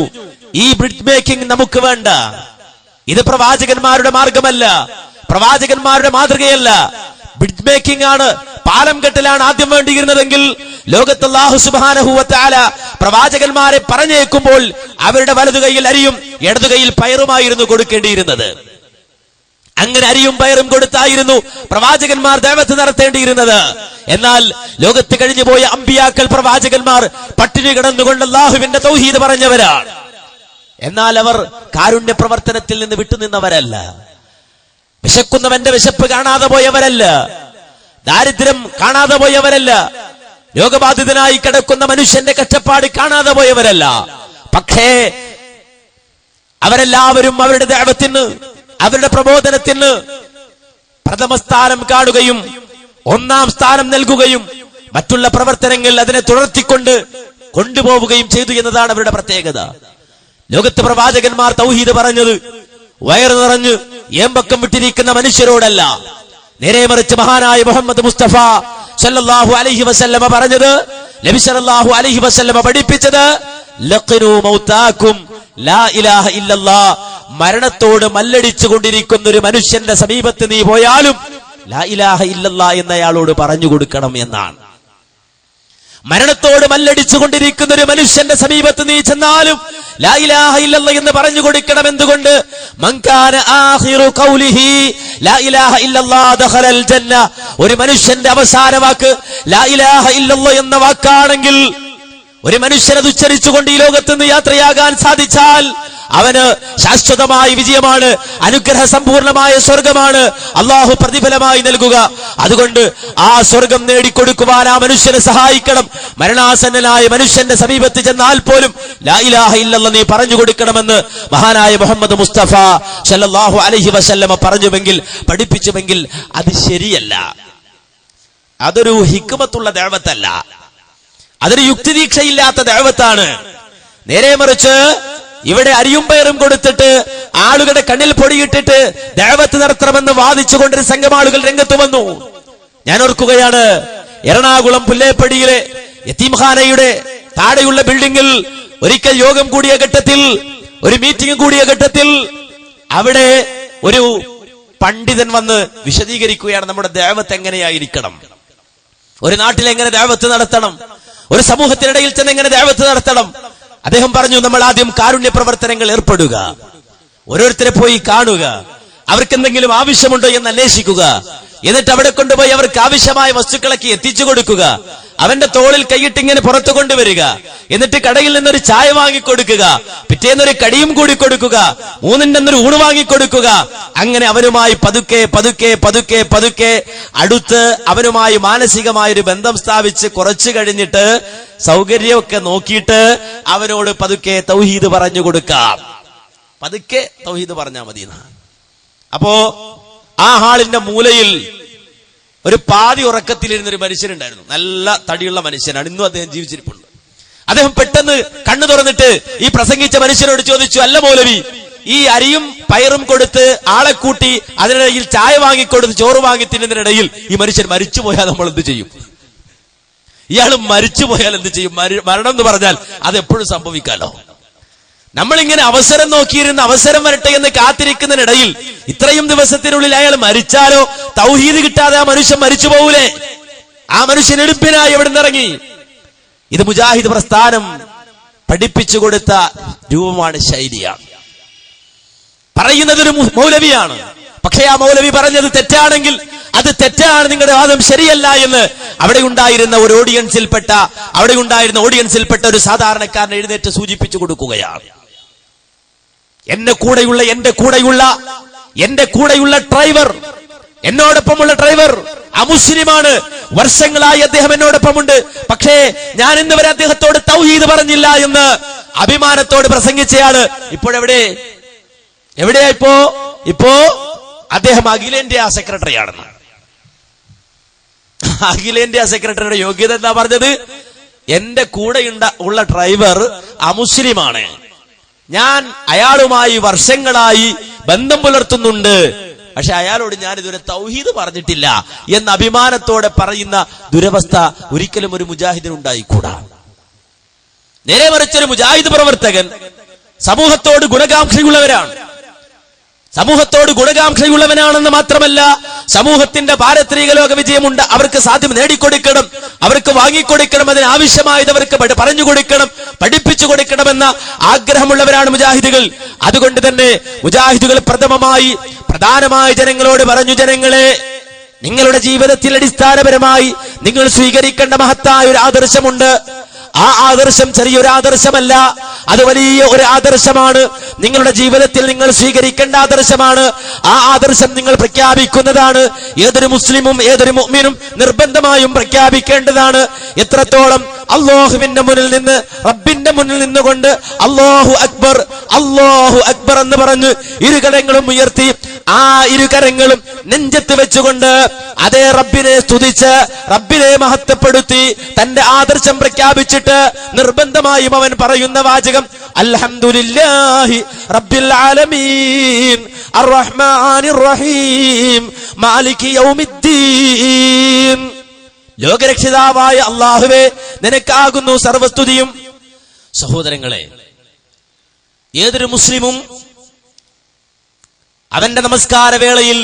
ഈ ബ്രിഡ്ജ് മേക്കിംഗ് നമുക്ക് വേണ്ട. ഇത് പ്രവാചകന്മാരുടെ മാർഗമല്ല, പ്രവാചകന്മാരുടെ മാതൃകയല്ല. ബ്രിഡ്ജ് മേക്കിംഗ് ആണ്, പാലം കെട്ടലാണ് ആദ്യം വേണ്ടിയിരുന്നതെങ്കിൽ ലോകത്ത് അല്ലാഹു സുബ്ഹാനഹു വ തആല പ്രവാചകന്മാരെ പറഞ്ഞേക്കുമ്പോൾ അവരുടെ വലതുകൈയിൽ അരിയും ഇടതുകൈയിൽ പയറുമായിരുന്നു കൊടുക്കേണ്ടിയിരുന്നത്. അങ്ങനെ അരിയും പയറും കൊടുത്തായിരുന്നു പ്രവാചകന്മാർ ദഅവത്ത് നടത്തേണ്ടിയിരുന്നത്. എന്നാൽ ലോകത്ത് കഴിഞ്ഞുപോയ അമ്പിയാക്കൾ, പ്രവാചകന്മാർ പട്ടിണി കിടന്നുകൊണ്ട് അല്ലാഹുവിന്റെ തൗഹീദ് പറഞ്ഞവരാണ്. എന്നാൽ അവർ കാരുണ്യ പ്രവർത്തനത്തിൽ നിന്ന് വിട്ടുനിന്നവരല്ല, വിശക്കുന്നവന്റെ വിശപ്പ് കാണാതെ പോയവരല്ല, ദാരിദ്ര്യം കാണാതെ പോയവരല്ല, രോഗബാധിതനായി കിടക്കുന്ന മനുഷ്യന്റെ കഷ്ടപ്പാട് കാണാതെ പോയവരല്ല. പക്ഷേ അവരെല്ലാവരും അവരുടെ ദഅവത്തിന്, അവരുടെ പ്രബോധനത്തിന് പ്രഥമ സ്ഥാനം കാണുകയും ഒന്നാം സ്ഥാനം നൽകുകയും മറ്റുള്ള പ്രവർത്തനങ്ങൾ അതിനെ തുടർത്തിക്കൊണ്ട് കൊണ്ടുപോവുകയും ചെയ്തു എന്നതാണ് അവരുടെ പ്രത്യേകത. ലോകത്ത് പ്രവാചകന്മാർ തൗഹീദ് പറഞ്ഞത് വയറ് നിറഞ്ഞ് ഏമ്പക്കം വിട്ടിരിക്കുന്ന മനുഷ്യരോടല്ല, നേരെ മറിച്ച് മഹാനായ മുഹമ്മദ് മുസ്തഫ സല്ലല്ലാഹു അലൈഹി വസല്ലമ പറഞ്ഞത്, നബി സല്ലല്ലാഹു അലൈഹി വസല്ലമ പഠിപ്പിച്ചത്, ലഖിനു മൗതാകും ലാ ഇലാഹ ഇല്ലല്ലാഹ്. മരണത്തോട് മല്ലടിച്ചു കൊണ്ടിരിക്കുന്ന ഒരു മനുഷ്യന്റെ സമീപത്ത് നീ പോയാലും ലാ ഇലാഹ ഇല്ലല്ലാഹ് എന്നയാളോട് പറഞ്ഞു കൊടുക്കണം എന്നാണ്. മരണത്തോട് മല്ലടിച്ചു കൊണ്ടിരിക്കുന്ന ഒരു മനുഷ്യന്റെ സമീപത്ത് നീ ചെന്നാലും ലാ ഇലാഹ ഇല്ലല്ലാഹ് എന്ന് പറഞ്ഞു കൊടുക്കണം. എന്തുകൊണ്ട്? മൻ കാന ആഖിറു ഖൗലിഹി ലാ ഇലാഹ ഇല്ലല്ലാഹ് ദഖലൽ ജന്ന. ഒരു മനുഷ്യന്റെ അവസാന വാക്ക് ലാ ഇലാഹ ഇല്ലല്ലാഹ് എന്ന വാക്കാണെങ്കിൽ ഒരു മനുഷ്യനത് ഉച്ചരിച്ചുകൊണ്ട് ഈ ലോകത്ത് നിന്ന് യാത്രയാകാൻ സാധിച്ചാൽ അവന് ശാശ്വതമായ വിജയമാണ്, അനുഗ്രഹ സമ്പൂർണമായ സ്വർഗമാണ് അള്ളാഹു പ്രതിഫലമായി നൽകുക. അതുകൊണ്ട് ആ സ്വർഗം നേടിക്കൊടുക്കുവാൻ ആ മനുഷ്യനെ സഹായിക്കണം. മരണാസന്നനായ മനുഷ്യന്റെ സമീപത്ത് ചെന്നാൽ പോലും ലാ ഇലാഹ ഇല്ലല്ലാഹ് നീ പറഞ്ഞു കൊടുക്കണമെന്ന് മഹാനായ മുഹമ്മദ് മുസ്തഫ സല്ലല്ലാഹു അലൈഹി വസല്ലമ പറഞ്ഞുവെങ്കിൽ, പഠിപ്പിച്ചുവെങ്കിൽ അത് ശരിയല്ല. അതൊരു ഹിക്മത്തുള്ള ദഅവത്തല്ല, അതൊരു യുക്തിദീക്ഷയില്ലാത്ത ദഅവത്താണ്. നേരെ മറിച്ച് ഇവിടെ അരിയും പയറും കൊടുത്തിട്ട് ആളുകളുടെ കണ്ണിൽ പൊടിയിട്ടിട്ട് ദഅവത്ത് നടത്തണമെന്ന് വാദിച്ചുകൊണ്ടൊരു സംഘം ആളുകൾ രംഗത്ത് വന്നു. ഞാൻ ഓർക്കുകയാണ്, എറണാകുളം പുല്ലേപ്പടിയിലെ യതീംഖാനയുടെ താഴെയുള്ള ബിൽഡിംഗിൽ ഒരിക്കൽ യോഗം കൂടിയ ഘട്ടത്തിൽ, ഒരു മീറ്റിംഗ് കൂടിയ ഘട്ടത്തിൽ അവിടെ ഒരു പണ്ഡിതൻ വന്ന് വിശദീകരിക്കുകയാണ് നമ്മുടെ ദഅവത്ത് എങ്ങനെയായിരിക്കണം, ഒരു നാട്ടിൽ എങ്ങനെ ദഅവത്ത് നടത്തണം, ഒരു സമൂഹത്തിനിടയിൽ ചെന്ന് എങ്ങനെ ദഅവത്ത് നടത്തണം. അദ്ദേഹം പറഞ്ഞു, നമ്മൾ ആദ്യം കാരുണ്യ പ്രവർത്തനങ്ങൾ ഏർപ്പെടുക, ഓരോരുത്തരെ പോയി കാണുക, അവർക്ക് എന്തെങ്കിലും ആവശ്യമുണ്ടോ എന്ന് അന്വേഷിക്കുക, എന്നിട്ട് അവിടെ കൊണ്ടുപോയി അവർക്ക് ആവശ്യമായ വസ്തുക്കളൊക്കെ എത്തിച്ചു കൊടുക്കുക, അവന്റെ തോളിൽ കൈയിട്ടിങ്ങനെ പുറത്തു കൊണ്ടുവരിക, എന്നിട്ട് കടയിൽ നിന്നൊരു ചായ വാങ്ങിക്കൊടുക്കുക, പിറ്റേന്നൊരു കടിയും കൂടി കൊടുക്കുക, മൂന്നിന്റെ ഒരു ഊണ് വാങ്ങിക്കൊടുക്കുക. അങ്ങനെ അവനുമായി പതുക്കെ പതുക്കെ പതുക്കെ പതുക്കെ അടുത്ത് അവനുമായി മാനസികമായൊരു ബന്ധം സ്ഥാപിച്ച് കുറച്ചു കഴിഞ്ഞിട്ട് സൗകര്യമൊക്കെ നോക്കിയിട്ട് അവനോട് പതുക്കെ തൗഹീദ് പറഞ്ഞു കൊടുക്കാം. പതുക്കെ തൗഹീദ് പറഞ്ഞാൽ മതി. അപ്പോ ആ ഹാളിന്റെ മൂലയിൽ ഒരു പാതി ഉറക്കത്തിലിരുന്നൊരു മനുഷ്യനുണ്ടായിരുന്നു. നല്ല തടിയുള്ള മനുഷ്യനാണ്, ഇന്നും അദ്ദേഹം ജീവിച്ചിരിപ്പുണ്ട്. അദ്ദേഹം പെട്ടെന്ന് കണ്ണു തുറന്നിട്ട് ഈ പ്രസംഗിച്ച മനുഷ്യനോട് ചോദിച്ചു, അല്ല മൗലവി, ഈ അരിയും പയറും കൊടുത്ത് ആളെ കൂട്ടി അതിനിടയിൽ ചായ വാങ്ങിക്കൊടുത്ത് ചോറ് വാങ്ങി തിന്നുന്നതിനിടയിൽ ഈ മനുഷ്യൻ മരിച്ചുപോയാൽ നമ്മൾ എന്ത് ചെയ്യും? ഇയാൾ മരിച്ചുപോയാൽ എന്ത് ചെയ്യും? മരണം എന്ന് പറഞ്ഞാൽ അത് എപ്പോഴും സംഭവിക്കാലോ. നമ്മളിങ്ങനെ അവസരം നോക്കിയിരുന്ന അവസരം വരട്ടെ എന്ന് കാത്തിരിക്കുന്നതിനിടയിൽ ഇത്രയും ദിവസത്തിനുള്ളിൽ അയാൾ മരിച്ചാലോ? തൗഹീദ് കിട്ടാതെ ആ മനുഷ്യൻ മരിച്ചു പോകൂലേ? ആ മനുഷ്യൻ എടുപ്പിനായി എവിടെ നിന്നിറങ്ങി? ഇത് മുജാഹിദ് പ്രസ്ഥാനം പഠിപ്പിച്ചു കൊടുത്ത രൂപമാണ്, ശൈലിയാണ്. പറയുന്നതൊരു മൗലവിയാണ്, പക്ഷേ ആ മൗലവി പറഞ്ഞത് തെറ്റാണെങ്കിൽ അത് തെറ്റാണ്, നിങ്ങളുടെ വാദം ശരിയല്ല എന്ന് അവിടെ ഉണ്ടായിരുന്ന ഓഡിയൻസിൽപ്പെട്ട ഒരു സാധാരണക്കാരൻ എഴുന്നേറ്റ് സൂചിപ്പിച്ചു കൊടുക്കുകയാണ്. എന്റെ കൂടെയുള്ള ഡ്രൈവർ എന്നോടൊപ്പമുള്ള ഡ്രൈവർ അമുസ്ലിമാണ്, വർഷങ്ങളായി അദ്ദേഹം എന്നോടൊപ്പമുണ്ട്, പക്ഷേ ഞാൻ ഇന്ന് വരെ അദ്ദേഹത്തോട് തൗഹീദ് പറഞ്ഞില്ല എന്ന് അഭിമാനത്തോട് പ്രസംഗിച്ചയാള് എവിടെയാ ഇപ്പോ അദ്ദേഹം അഖിലേന്ത്യാ സെക്രട്ടറിയാണെന്ന്. അഖിലേന്ത്യാ സെക്രട്ടറിയുടെ യോഗ്യത എന്താ പറഞ്ഞത്? എന്റെ കൂടെ ഉള്ള ഡ്രൈവർ അമുസ്ലിമാണ്, ഞാൻ അയാളുമായി വർഷങ്ങളായി ബന്ധം പുലർത്തുന്നുണ്ട്, പക്ഷെ അയാളോട് ഞാൻ ഇതുവരെ തൗഹീദ് പറഞ്ഞിട്ടില്ല എന്ന അഭിമാനത്തോടെ പറയുന്ന ദുരവസ്ഥ ഒരിക്കലും ഒരു മുജാഹിദിന് ഉണ്ടായിക്കൂടാ. നേരെ മറിച്ചൊരു മുജാഹിദ് പ്രവർത്തകൻ സമൂഹത്തോട് ഗുണകാംക്ഷയുള്ളവനാണെന്ന് മാത്രമല്ല, സമൂഹത്തിന്റെ പാരത്രിക ലോക വിജയമുണ്ട് അവർക്ക് സാധ്യം നേടിക്കൊടുക്കണം, അവർക്ക് വാങ്ങിക്കൊടുക്കണം, അതിനാവശ്യമായത് അവർക്ക് പറഞ്ഞു കൊടുക്കണം, പഠിപ്പിച്ചു കൊടുക്കണമെന്ന ആഗ്രഹമുള്ളവരാണ് മുജാഹിദുകൾ. അതുകൊണ്ട് തന്നെ മുജാഹിദുകൾ പ്രധാനമായി ജനങ്ങളോട് പറഞ്ഞു, ജനങ്ങളെ, നിങ്ങളുടെ ജീവിതത്തിൽ അടിസ്ഥാനപരമായി നിങ്ങൾ സ്വീകരിക്കേണ്ട മഹത്തായ ഒരു ആദർശമുണ്ട്. ആ ആദർശം ചെറിയൊരു ആദർശമല്ല, അത് വലിയ ഒരു ആദർശമാണ്. നിങ്ങളുടെ ജീവിതത്തിൽ നിങ്ങൾ സ്വീകരിക്കേണ്ട ആദർശമാണ്. ആ ആദർശം നിങ്ങൾ പ്രഖ്യാപിക്കുന്നതാണ്. ഏതൊരു മുസ്ലിമും ഏതൊരു മുഅ്മിനും നിർബന്ധമായും പ്രഖ്യാപിക്കേണ്ടതാണ്. എത്രത്തോളം അല്ലാഹുവിന്റെ മുന്നിൽ നിന്ന്, റബ്ബിന്റെ മുന്നിൽ നിന്നുകൊണ്ട് അല്ലാഹു അക്ബർ അല്ലാഹു അക്ബർ എന്ന് പറഞ്ഞ് ഇരുകരങ്ങളും ഉയർത്തി, ആ ഇരുകരങ്ങളും നെഞ്ചത്ത് വെച്ചുകൊണ്ട് അതേ റബ്ബിനെ സ്തുതിച്ച്, റബ്ബിനെ മഹത്വപ്പെടുത്തി, തന്റെ ആദർശം പ്രഖ്യാപിച്ചിട്ട് നിർബന്ധമായും അവൻ പറയുന്ന വാചകം അൽഹംദുലില്ലാഹി റബ്ബിൽ ആലമീൻ അർറഹ്മാനിർ റഹീം മാലികി യൗമിദ്ദീൻ. ലോകരക്ഷിതാവായ അല്ലാഹുവേ, നിനക്കാകുന്നു സർവസ്തുതിയും. സഹോദരങ്ങളെ, ഏതൊരു മുസ്ലിമും അവന്റെ നമസ്കാര വേളയിൽ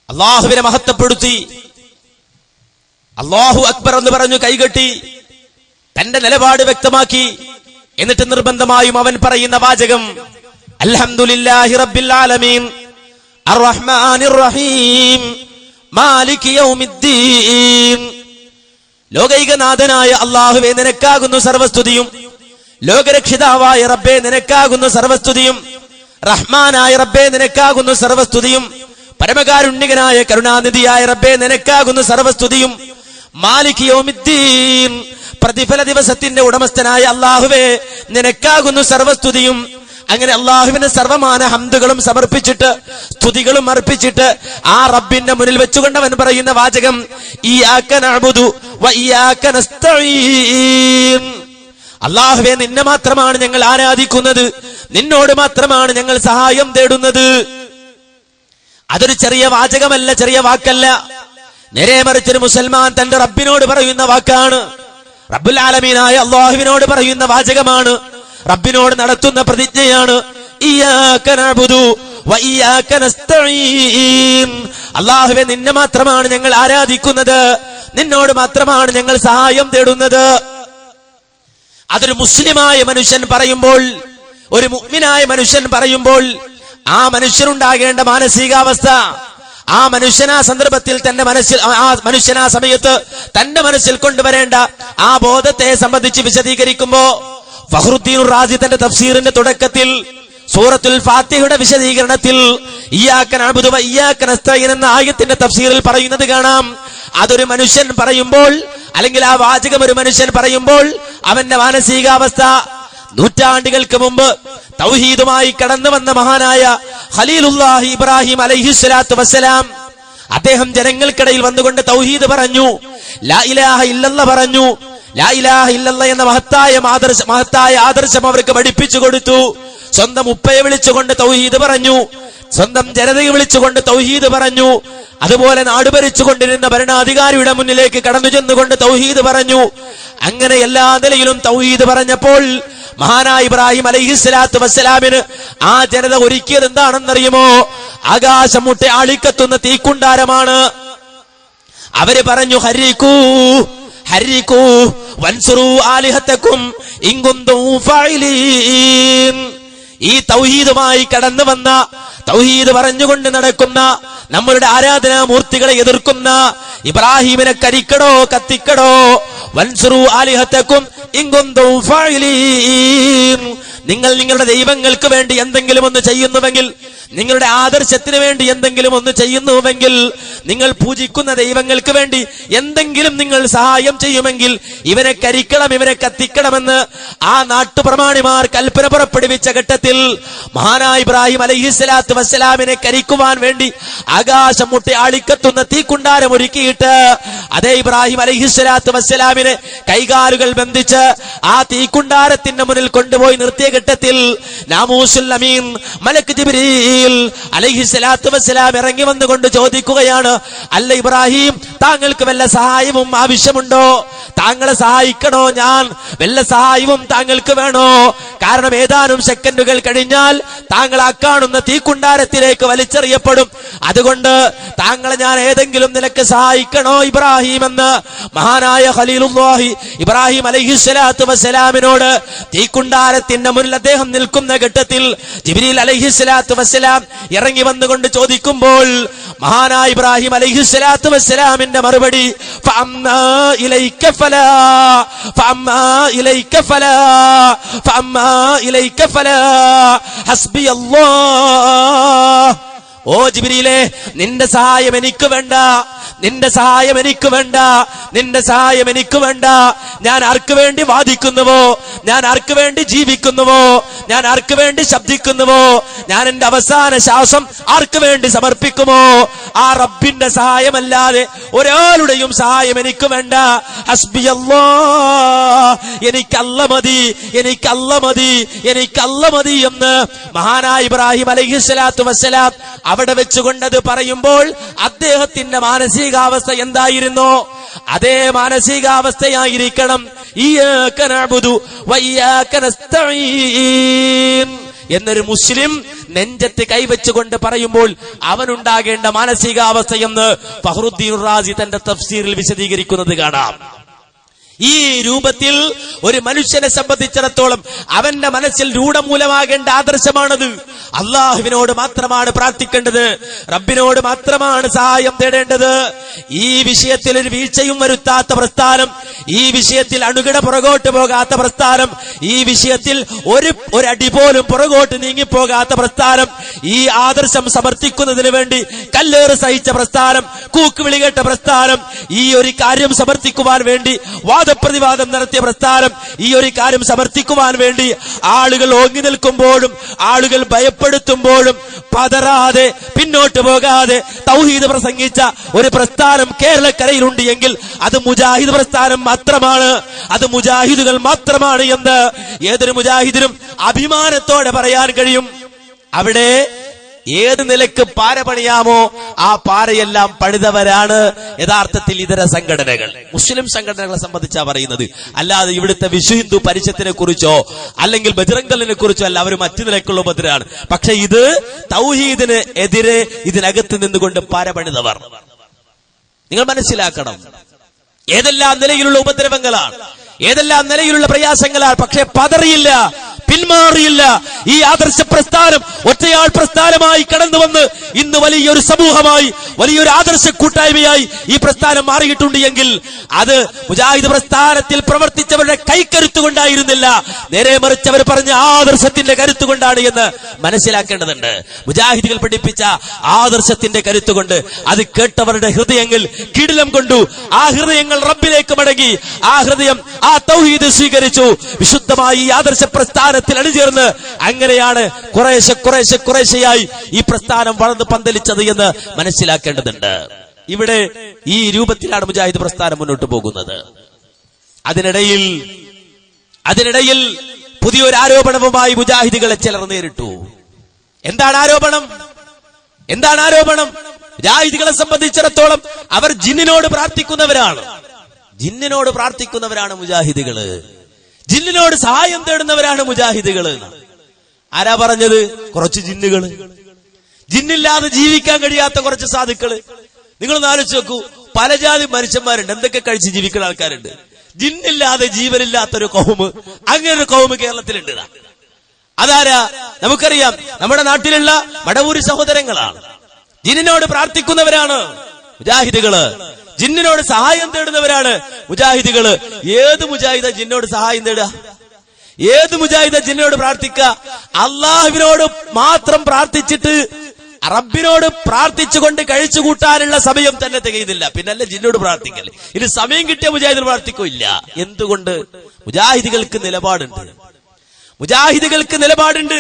അല്ലാഹുവിനെ മഹത്വപ്പെടുത്തി അല്ലാഹു അക്ബർ എന്ന് പറഞ്ഞു കൈകെട്ടി തന്റെ നിലപാട് വ്യക്തമാക്കി, എന്നിട്ട് നിർബന്ധമായും അവൻ പറയുന്ന വാചകം അൽഹംദുലില്ലാഹി റബ്ബിൽ ആലമീൻ അർറഹ്മാനിർ റഹീം മാലികി യൗമിദ്ദീൻ. ലോകൈകനാഥനായ അല്ലാഹുവേ, നിനക്കാകുന്നു സർവസ്തുതിയും. ലോകരക്ഷിതാവായ റബ്ബേ, നിനക്കാകുന്നു സർവസ്തുതിയും. റഹ്മാനായ റബ്ബേ, നിനക്കാകുന്നു സർവസ്തുതിയും. പരമകാരുണ്യകനായ കരുണാനിധിയായ റബ്ബേ, നിനക്കാകുന്നു സർവസ്തുതിയും. മാലിക് യൗമിദ്ദീൻ, പ്രതിഫല ദിവസത്തിന്റെ ഉടമസ്ഥനായ അല്ലാഹുവേ, നിനക്കാകുന്നു സർവസ്തുതിയും. അങ്ങനെ അല്ലാഹുവിന് സർവമാന ഹംദുകളും സമർപ്പിച്ചിട്ട്, സ്തുതികളും അർപ്പിച്ചിട്ട് ആ റബ്ബിന്റെ മുന്നിൽ വെച്ചുകൊണ്ട് അവൻ പറയുന്ന വാചകം ഇയ്യാക നഅ്ബുദു വ ഇയ്യാക നസ്തഈൻ. അല്ലാഹുവേ, നിന്നെ മാത്രമാണ് ഞങ്ങൾ ആരാധിക്കുന്നത്, നിന്നോട് മാത്രമാണ് ഞങ്ങൾ സഹായം തേടുന്നത്. അതൊരു ചെറിയ വാചകമല്ല, ചെറിയ വാക്കല്ല. നേരെ മറിച്ചൊരു മുസൽമാൻ തന്റെ റബ്ബിനോട് പറയുന്ന വാക്കാണ്, റബ്ബുൽ ആലമീനായ അല്ലാഹുവിനോട് പറയുന്ന വാചകമാണ്, റബ്ബിനോട് നടത്തുന്ന പ്രതിജ്ഞയാണ്. ഇയ്യാക നഅ്ബുദു വ ഇയ്യാക നസ്തഈൻ. അല്ലാഹുവേ, നിന്നെ മാത്രമാണ് ഞങ്ങൾ ആരാധിക്കുന്നത്, നിന്നോട് മാത്രമാണ് ഞങ്ങൾ സഹായം തേടുന്നത്. അതൊരു മുസ്ലിമായ മനുഷ്യൻ പറയുമ്പോൾ, ഒരു മുഅ്മിനായ മനുഷ്യൻ പറയുമ്പോൾ, ആ മനുഷ്യനുണ്ടാകേണ്ട മാനസികാവസ്ഥ, ആ മനുഷ്യൻ ആ സന്ദർഭത്തിൽ തന്റെ മനസ്സിൽ, ആ മനുഷ്യൻ ആ സമയത്ത് തന്റെ മനസ്സിൽ കൊണ്ടുവരേണ്ട ആ ബോധത്തെ സംബന്ധിച്ച് വിശദീകരിക്കുമ്പോ ഫഖ്റുദ്ദീൻ റാസി തന്റെ തഫ്സീറിന്റെ തുടക്കത്തിൽ സൂറത്തുൽ ഫാത്തിഹയുടെ വിശദീകരണത്തിൽ ഇയ്യാക നഅ്ബുദു വ ഇയ്യാക നസ്തഈൻ എന്ന ആയത്തിന്റെ തഫ്സീറിൽ പറയുന്നത് കാണാം. അതൊരു മനുഷ്യൻ പറയുമ്പോൾ, അല്ലെങ്കിൽ ആ വാചകം ഒരു മനുഷ്യൻ പറയുമ്പോൾ അവന്റെ മാനസികാവസ്ഥ, നൂറ്റാണ്ടുകൾക്ക് മുമ്പ് തൗഹീദുമായി കടന്നു വന്ന മഹാനായ ഖലീലുല്ലാഹി ഇബ്രാഹിം അലൈഹിസ്സലാത്തു വസ്സലാം, അദ്ദേഹം ജനങ്ങൾക്കിടയിൽ വന്നുകൊണ്ട് തൗഹീദ് പറഞ്ഞു, ലാ ഇലാഹ ഇല്ലല്ലാഹ് പറഞ്ഞു. ലാ ഇലാഹ ഇല്ലല്ലാഹ് എന്ന മഹത്തായ ആദർശം അവർക്ക് പഠിപ്പിച്ചു കൊടുത്തു. സ്വന്തം ഉപ്പയെ വിളിച്ചുകൊണ്ട് തൗഹീദ് പറഞ്ഞു, സ്വന്തം ജനതയെ വിളിച്ചുകൊണ്ട് തൗഹീദ് പറഞ്ഞു. അതുപോലെ നാടുഭരിച്ചുകൊണ്ടിരുന്ന ഭരണാധികാരിയുടെ മുന്നിലേക്ക് കടന്നു ചെന്നുകൊണ്ട് തൗഹീദ് പറഞ്ഞു. അങ്ങനെ എല്ലാ നിലയിലും തൗഹീദ് പറഞ്ഞപ്പോൾ മഹാനായ ഇബ്രാഹിം അലൈഹിസ്സലാത്തു വസ്സലാമിന് ആ ജനത ഒരുക്കിയത് എന്താണെന്നറിയുമോ? ആകാശം മുട്ടെ ആളിക്കത്തുന്ന തീക്കുണ്ടാരമാണ്. അവര് പറഞ്ഞു, ഹരിക്കൂ ഹരിക്കൂ വൻസുറു ആലിഹത്തക്കും ഇൻ കുന്തും ഫാഇലീൻ. ഈ തൗഹീദുമായി കടന്നു വന്ന, തൗഹീദ് പറഞ്ഞുകൊണ്ട് നടക്കുന്ന, നമ്മളുടെ ആരാധനാമൂർത്തികളെ എതിർക്കുന്ന ഇബ്രാഹിമിനെ കരിക്കടോ കത്തിക്കടോ. വൻസുറു ആലിഹത്തക്കും ഇൻ കുന്തും ഫാഇലീൻ. നിങ്ങൾ നിങ്ങളുടെ ദൈവങ്ങൾക്ക് വേണ്ടി എന്തെങ്കിലും ഒന്ന് ചെയ്യുന്നുവെങ്കിൽ, നിങ്ങളുടെ ആദർശത്തിന് വേണ്ടി എന്തെങ്കിലും ഒന്ന് ചെയ്യുന്നുവെങ്കിൽ, നിങ്ങൾ പൂജിക്കുന്ന ദൈവങ്ങൾക്ക് വേണ്ടി എന്തെങ്കിലും നിങ്ങൾ സഹായം ചെയ്യുമെങ്കിൽ ഇവരെ കരിക്കണം, ഇവരെ കത്തിക്കണമെന്ന് ആ നാട്ടുപ്രമാണിമാർ കൽപ്പന പുറപ്പെടുവിച്ച ഘട്ടത്തിൽ മഹാനായ ഇബ്രാഹിം അലൈഹിസ്സലാത്തു വസ്സലാമിനെ കരിക്കുവാൻ വേണ്ടി ആകാശം മുട്ടി ആളിക്കത്തുന്ന തീക്കുണ്ടാരം ഒരുക്കിയിട്ട് അതേ ഇബ്രാഹിം അലൈഹിസ്സലാത്തു വസ്സലാമിനെ കൈകാലുകൾ ബന്ധിച്ച് ആ തീക്കുണ്ടാരത്തിന്റെ മുന്നിൽ കൊണ്ടുപോയി നിർത്തിയ ഘട്ടത്തിൽ നാമൂസുൽ അമീൻ മലക്ക് ജിബ്രീൽ അലൈഹിസ്സലാത്തു വസ്സലാം ഇറങ്ങി വന്നുകൊണ്ട് ചോദിക്കുകയാണ്, അല്ല ഇബ്രാഹിം, താങ്കൾക്ക് വല്ല സഹായവും ആവശ്യമുണ്ടോ? താങ്കളെ സഹായിക്കണോ ഞാൻ? വല്ല സഹായവും താങ്കൾക്ക് വേണോ? കാരണം ഏതാനും സെക്കൻഡുകൾ കഴിഞ്ഞാൽ താങ്കൾ ആ കാണുന്ന തീക്കുണ്ടാരത്തിലേക്ക് വലിച്ചെറിയപ്പെടും. അതുകൊണ്ട് താങ്കളെ ഞാൻ ഏതെങ്കിലും നിലക്ക് സഹായിക്കണോ ഇബ്രാഹിം എന്ന് മഹാനായ ഖലീലുല്ലാഹി ഇബ്രാഹിം അലൈഹിസ്സലാത്തു വസ്സലാമിനോട് തീക്കുണ്ടാരത്തിന്റെ മുന്നിൽ അദ്ദേഹം നിൽക്കുന്ന ഘട്ടത്തിൽ ജിബ്രീൽ അലൈഹിസ്സലാത്തു വസ്സലാം ഇറങ്ങി വന്നുകൊണ്ട് ചോദിക്കുമ്പോൾ മഹാനായ ഇബ്രാഹിം അലൈഹിസ്സലാത്തു വസ്സലാമിന്റെ മറുപടി ഫഅമ്മാ ഇലൈക ഫലാ ഫഅമ്മാ ഇലൈക ഫലാ ഫഅമ്മാ ഇലൈക ഫലാ ഹസ്ബിയല്ലാഹ്. ഓ ജിബ്രീലേ, നിന്റെ സഹായം എനിക്ക് വേണ്ട, നിന്റെ സഹായം എനിക്ക് വേണ്ട, നിന്റെ സഹായം എനിക്ക് വേണ്ട. ഞാൻ ആർക്ക് വേണ്ടി വാദിക്കുന്നുവോ, ഞാൻ ആർക്ക് വേണ്ടി ജീവിക്കുന്നുവോ, ഞാൻ ആർക്ക് വേണ്ടി ശബ്ദിക്കുന്നുവോ, ഞാൻ എന്റെ അവസാന ശ്വാസം ആർക്ക് വേണ്ടി സമർപ്പിക്കുമോ, ആ റബ്ബിന്റെ സഹായമല്ലാതെ ഒരാളുടെയും സഹായം എനിക്ക് വേണ്ട. ഹസ്ബിയല്ലാഹ്, എനിക്കല്ല മതി, എനിക്കല്ല മതി, എനിക്കല്ല മതി എന്ന് മഹാനായ ഇബ്രാഹിം അലൈഹിസ്സലാത്തു വസ്സലാം അവിടെ വെച്ചുകൊണ്ടത് പറയുമ്പോൾ അദ്ദേഹത്തിന്റെ മാനസികാവസ്ഥ എന്തായിരുന്നോ അതേ മാനസികാവസ്ഥയായിരിക്കണം ഇയ്യാക നഅ്ബുദു വഇയ്യാക നസ്തഈൻ എന്നൊരു മുസ്ലിം നെഞ്ചത്ത് കൈവച്ചുകൊണ്ട് പറയുമ്പോൾ അവനുണ്ടാകേണ്ട മാനസികാവസ്ഥയെന്ന് ഫഖ്റുദ്ദീൻ റാസി തന്റെ തഫ്സീറിൽ വിശദീകരിക്കുന്നത് കാണാം. ഈ രൂപത്തിൽ ഒരു മനുഷ്യനെ സംബന്ധിച്ചിടത്തോളം അവന്റെ മനസ്സിൽ രൂഢമൂലമാകേണ്ട ആദർശമാണത്. അള്ളാഹുവിനോട് മാത്രമാണ് പ്രാർത്ഥിക്കേണ്ടത്, റബ്ബിനോട് മാത്രമാണ് സഹായം തേടേണ്ടത്. ഈ വിഷയത്തിൽ ഒരു വീഴ്ചയും വരുത്താത്ത പ്രസ്ഥാനം, ഈ വിഷയത്തിൽ അണുകിട പുറകോട്ട് പോകാത്ത പ്രസ്ഥാനം, ഈ വിഷയത്തിൽ ഒരടി പോലും പുറകോട്ട് നീങ്ങിപ്പോകാത്ത പ്രസ്ഥാനം, ഈ ആദർശം സമർത്ഥിക്കുന്നതിന് വേണ്ടി കല്ലേറ് സഹിച്ച പ്രസ്ഥാനം, കൂക്കുവിളി കേട്ട പ്രസ്ഥാനം, ഈ ഒരു കാര്യം സമർത്ഥിക്കുവാൻ വേണ്ടി വാദപ്രതിവാദം നടത്തിയ പ്രസ്ഥാനം, ഈ ഒരു കാര്യം സമർത്ഥിക്കുവാൻ വേണ്ടി ആളുകൾ ഓങ്ങി നിൽക്കുമ്പോഴും ആളുകൾ ഭയപ്പെടുത്തുമ്പോഴും പതറാതെ പിന്നോട്ട് പോകാതെ തൗഹീദ് പ്രസംഗിച്ച ഒരു പ്രസ്ഥാനം കേരളക്കരയിലുണ്ട് എങ്കിൽ അത് മുജാഹിദ് പ്രസ്ഥാനം മാത്രമാണ്, അത് മുജാഹിദുകൾ മാത്രമാണ് എന്ന് ഏതൊരു മുജാഹിദിനും അഭിമാനത്തോടെ പറയാൻ കഴിയും. അവിടെ ഏത് നിലക്ക് പാര പണിയാമോ ആ പാരയെല്ലാം പണിതവരാണ് യഥാർത്ഥത്തിൽ ഇതര സംഘടനകൾ, മുസ്ലിം സംഘടനകളെ സംബന്ധിച്ചാ പറയുന്നത്. അല്ലാതെ ഇവിടുത്തെ വിശ്വ ഹിന്ദു പരിഷത്തിനെ കുറിച്ചോ അല്ലെങ്കിൽ ബജ്റംഗദളിനെ കുറിച്ചോ അല്ല, അവർ മറ്റു നിലക്കുള്ള ഉപദ്രവമാണ്. പക്ഷെ ഇത് തൗഹീദിന് എതിരെ ഇതിനകത്ത് നിന്നുകൊണ്ട് പാര പണിതവർ. നിങ്ങൾ മനസ്സിലാക്കണം, ഏതെല്ലാം നിലയിലുള്ള ഉപദ്രവങ്ങളാണ്, ഏതെല്ലാം നിലയിലുള്ള പ്രയാസങ്ങളാണ്. പക്ഷെ പതറിയില്ല, പിന്മാറിയില്ല. ഈ ആദർശ പ്രസ്ഥാനം ഒറ്റയാൾ പ്രസ്ഥാനമായി കടന്നു വന്ന് ഇന്ന് വലിയൊരു സമൂഹമായി, വലിയൊരു ആദർശ കൂട്ടായ്മയായി ഈ പ്രസ്ഥാനം മാറിയിട്ടുണ്ട് എങ്കിൽ അത് മുജാഹിദ് പ്രസ്ഥാനത്തിൽ പ്രവർത്തിച്ചവരുടെ കൈക്കരുത്തുകൊണ്ടായിരുന്നില്ല, നേരെ മറിച്ച് അവർ പറഞ്ഞ ആദർശത്തിന്റെ കരുത്തുകൊണ്ടാണ് എന്ന് മനസ്സിലാക്കേണ്ടതുണ്ട്. മുജാഹിദുകൾ പഠിപ്പിച്ച ആദർശത്തിന്റെ കരുത്തുകൊണ്ട് അത് കേട്ടവരുടെ ഹൃദയങ്ങൾ കിടിലം കൊണ്ടു. ആ ഹൃദയങ്ങൾ റബ്ബിലേക്ക് മടങ്ങി, ആ ഹൃദയം ആ തൗഹീദ് സ്വീകരിച്ചു. വിശുദ്ധമായി ഈ ആദർശ പ്രസ്ഥാനത്തിൽ അണിചേർന്ന് അങ്ങനെയാണ് കുറേശ്ശെയായി ഈ പ്രസ്ഥാനം വളർന്ന് പന്തലിച്ചത് എന്ന് മനസ്സിലാക്കേണ്ടതുണ്ട്. ഇവിടെ ഈ രൂപത്തിലാണ് മുജാഹിദ് പ്രസ്ഥാനം മുന്നോട്ട് പോകുന്നത്. അതിനിടയിൽ പുതിയൊരു ആരോപണവുമായി മുജാഹിദുകളെ ചിലർ നേരിട്ടു. എന്താണ് ആരോപണം? മുജാഹിദുകളെ സംബന്ധിച്ചിടത്തോളം അവർ ജിന്നിനോട് പ്രാർത്ഥിക്കുന്നവരാണ്. മുജാഹിദുകള് ജിന്നിനോട് സഹായം തേടുന്നവരാണ് മുജാഹിദുകള്. ആരാ പറഞ്ഞത്? കുറച്ച് ജിന്നുകള്, ജിന്നില്ലാതെ ജീവിക്കാൻ കഴിയാത്ത കുറച്ച് സാധുക്കള്. നിങ്ങളൊന്ന് ആലോചിച്ച് നോക്കൂ, പല ജാതി മനുഷ്യന്മാരുണ്ട്, എന്തൊക്കെ കഴിച്ച് ജീവിക്കുന്ന ആൾക്കാരുണ്ട്. ജിന്നില്ലാതെ ജീവനില്ലാത്തൊരു കൗമ്, അങ്ങനെ ഒരു കൗമ് കേരളത്തിലുണ്ട്. അതാരാ? നമുക്കറിയാം, നമ്മുടെ നാട്ടിലുള്ള മടവൂരി സഹോദരങ്ങളാണ്. ജിന്നിനോട് പ്രാർത്ഥിക്കുന്നവരാണ് മുജാഹിദുകള്, ജിന്നിനോട് സഹായം തേടുന്നവരാണ് മുജാഹിദുകള്. ഏത് മുജാഹിദ ജിന്നോട് സഹായം തേടുക? ഏത് മുജാഹിദ ജിന്നോട് പ്രാർത്ഥിക്കുക? അള്ളാഹുവിനോട് മാത്രം പ്രാർത്ഥിച്ചിട്ട് റബ്ബിനോട് പ്രാർത്ഥിച്ചുകൊണ്ട് കഴിച്ചു കൂട്ടാനുള്ള സമയം തന്നെ തികയുന്നില്ല, പിന്നല്ല ജിന്നോട് പ്രാർത്ഥിക്കല്. ഇനി സമയം കിട്ടിയ മുജാഹിദിൽ പ്രാർത്ഥിക്കില്ല. എന്തുകൊണ്ട്? മുജാഹിദികൾക്ക് നിലപാടുണ്ട്.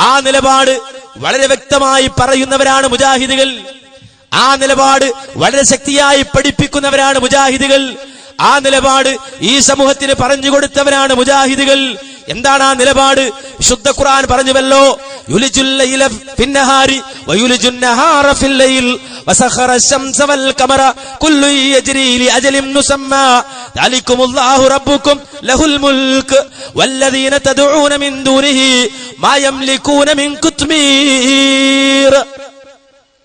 ആ നിലപാട് വളരെ വ്യക്തമായി പറയുന്നവരാണ് മുജാഹിദുകൾ. ആ നിലപാട് വളരെ ശക്തിയായി പഠിപ്പിക്കുന്നവരാണ് മുജാഹിദുകൾ. ആ നിലപാട് ഈ സമൂഹത്തിന് പറഞ്ഞു കൊടുത്തവരാണ് മുജാഹിദുകൾ. എന്താണ് ആ നിലപാട്? വിശുദ്ധ ഖുർആൻ പറഞ്ഞുവല്ലോ, യുലിജുൽ ലൈല ഫിന്നഹാരി വയുലിജുൻ നഹാറ ഫിൽ ലൈൽ വസഖറ അശംസ വൽ ഖമറ കുല്ലു യജ്രി ലി അജലിൻ മുസമ്മാ ദാലികുമുല്ലാഹു റബ്ബുക്കും ലഹുൽ മുൽക് വല്ലദീന തദ്ഊന മിൻ ദൂനിഹി മാ യംലികൂന മിൻ ഖുത്മീർ.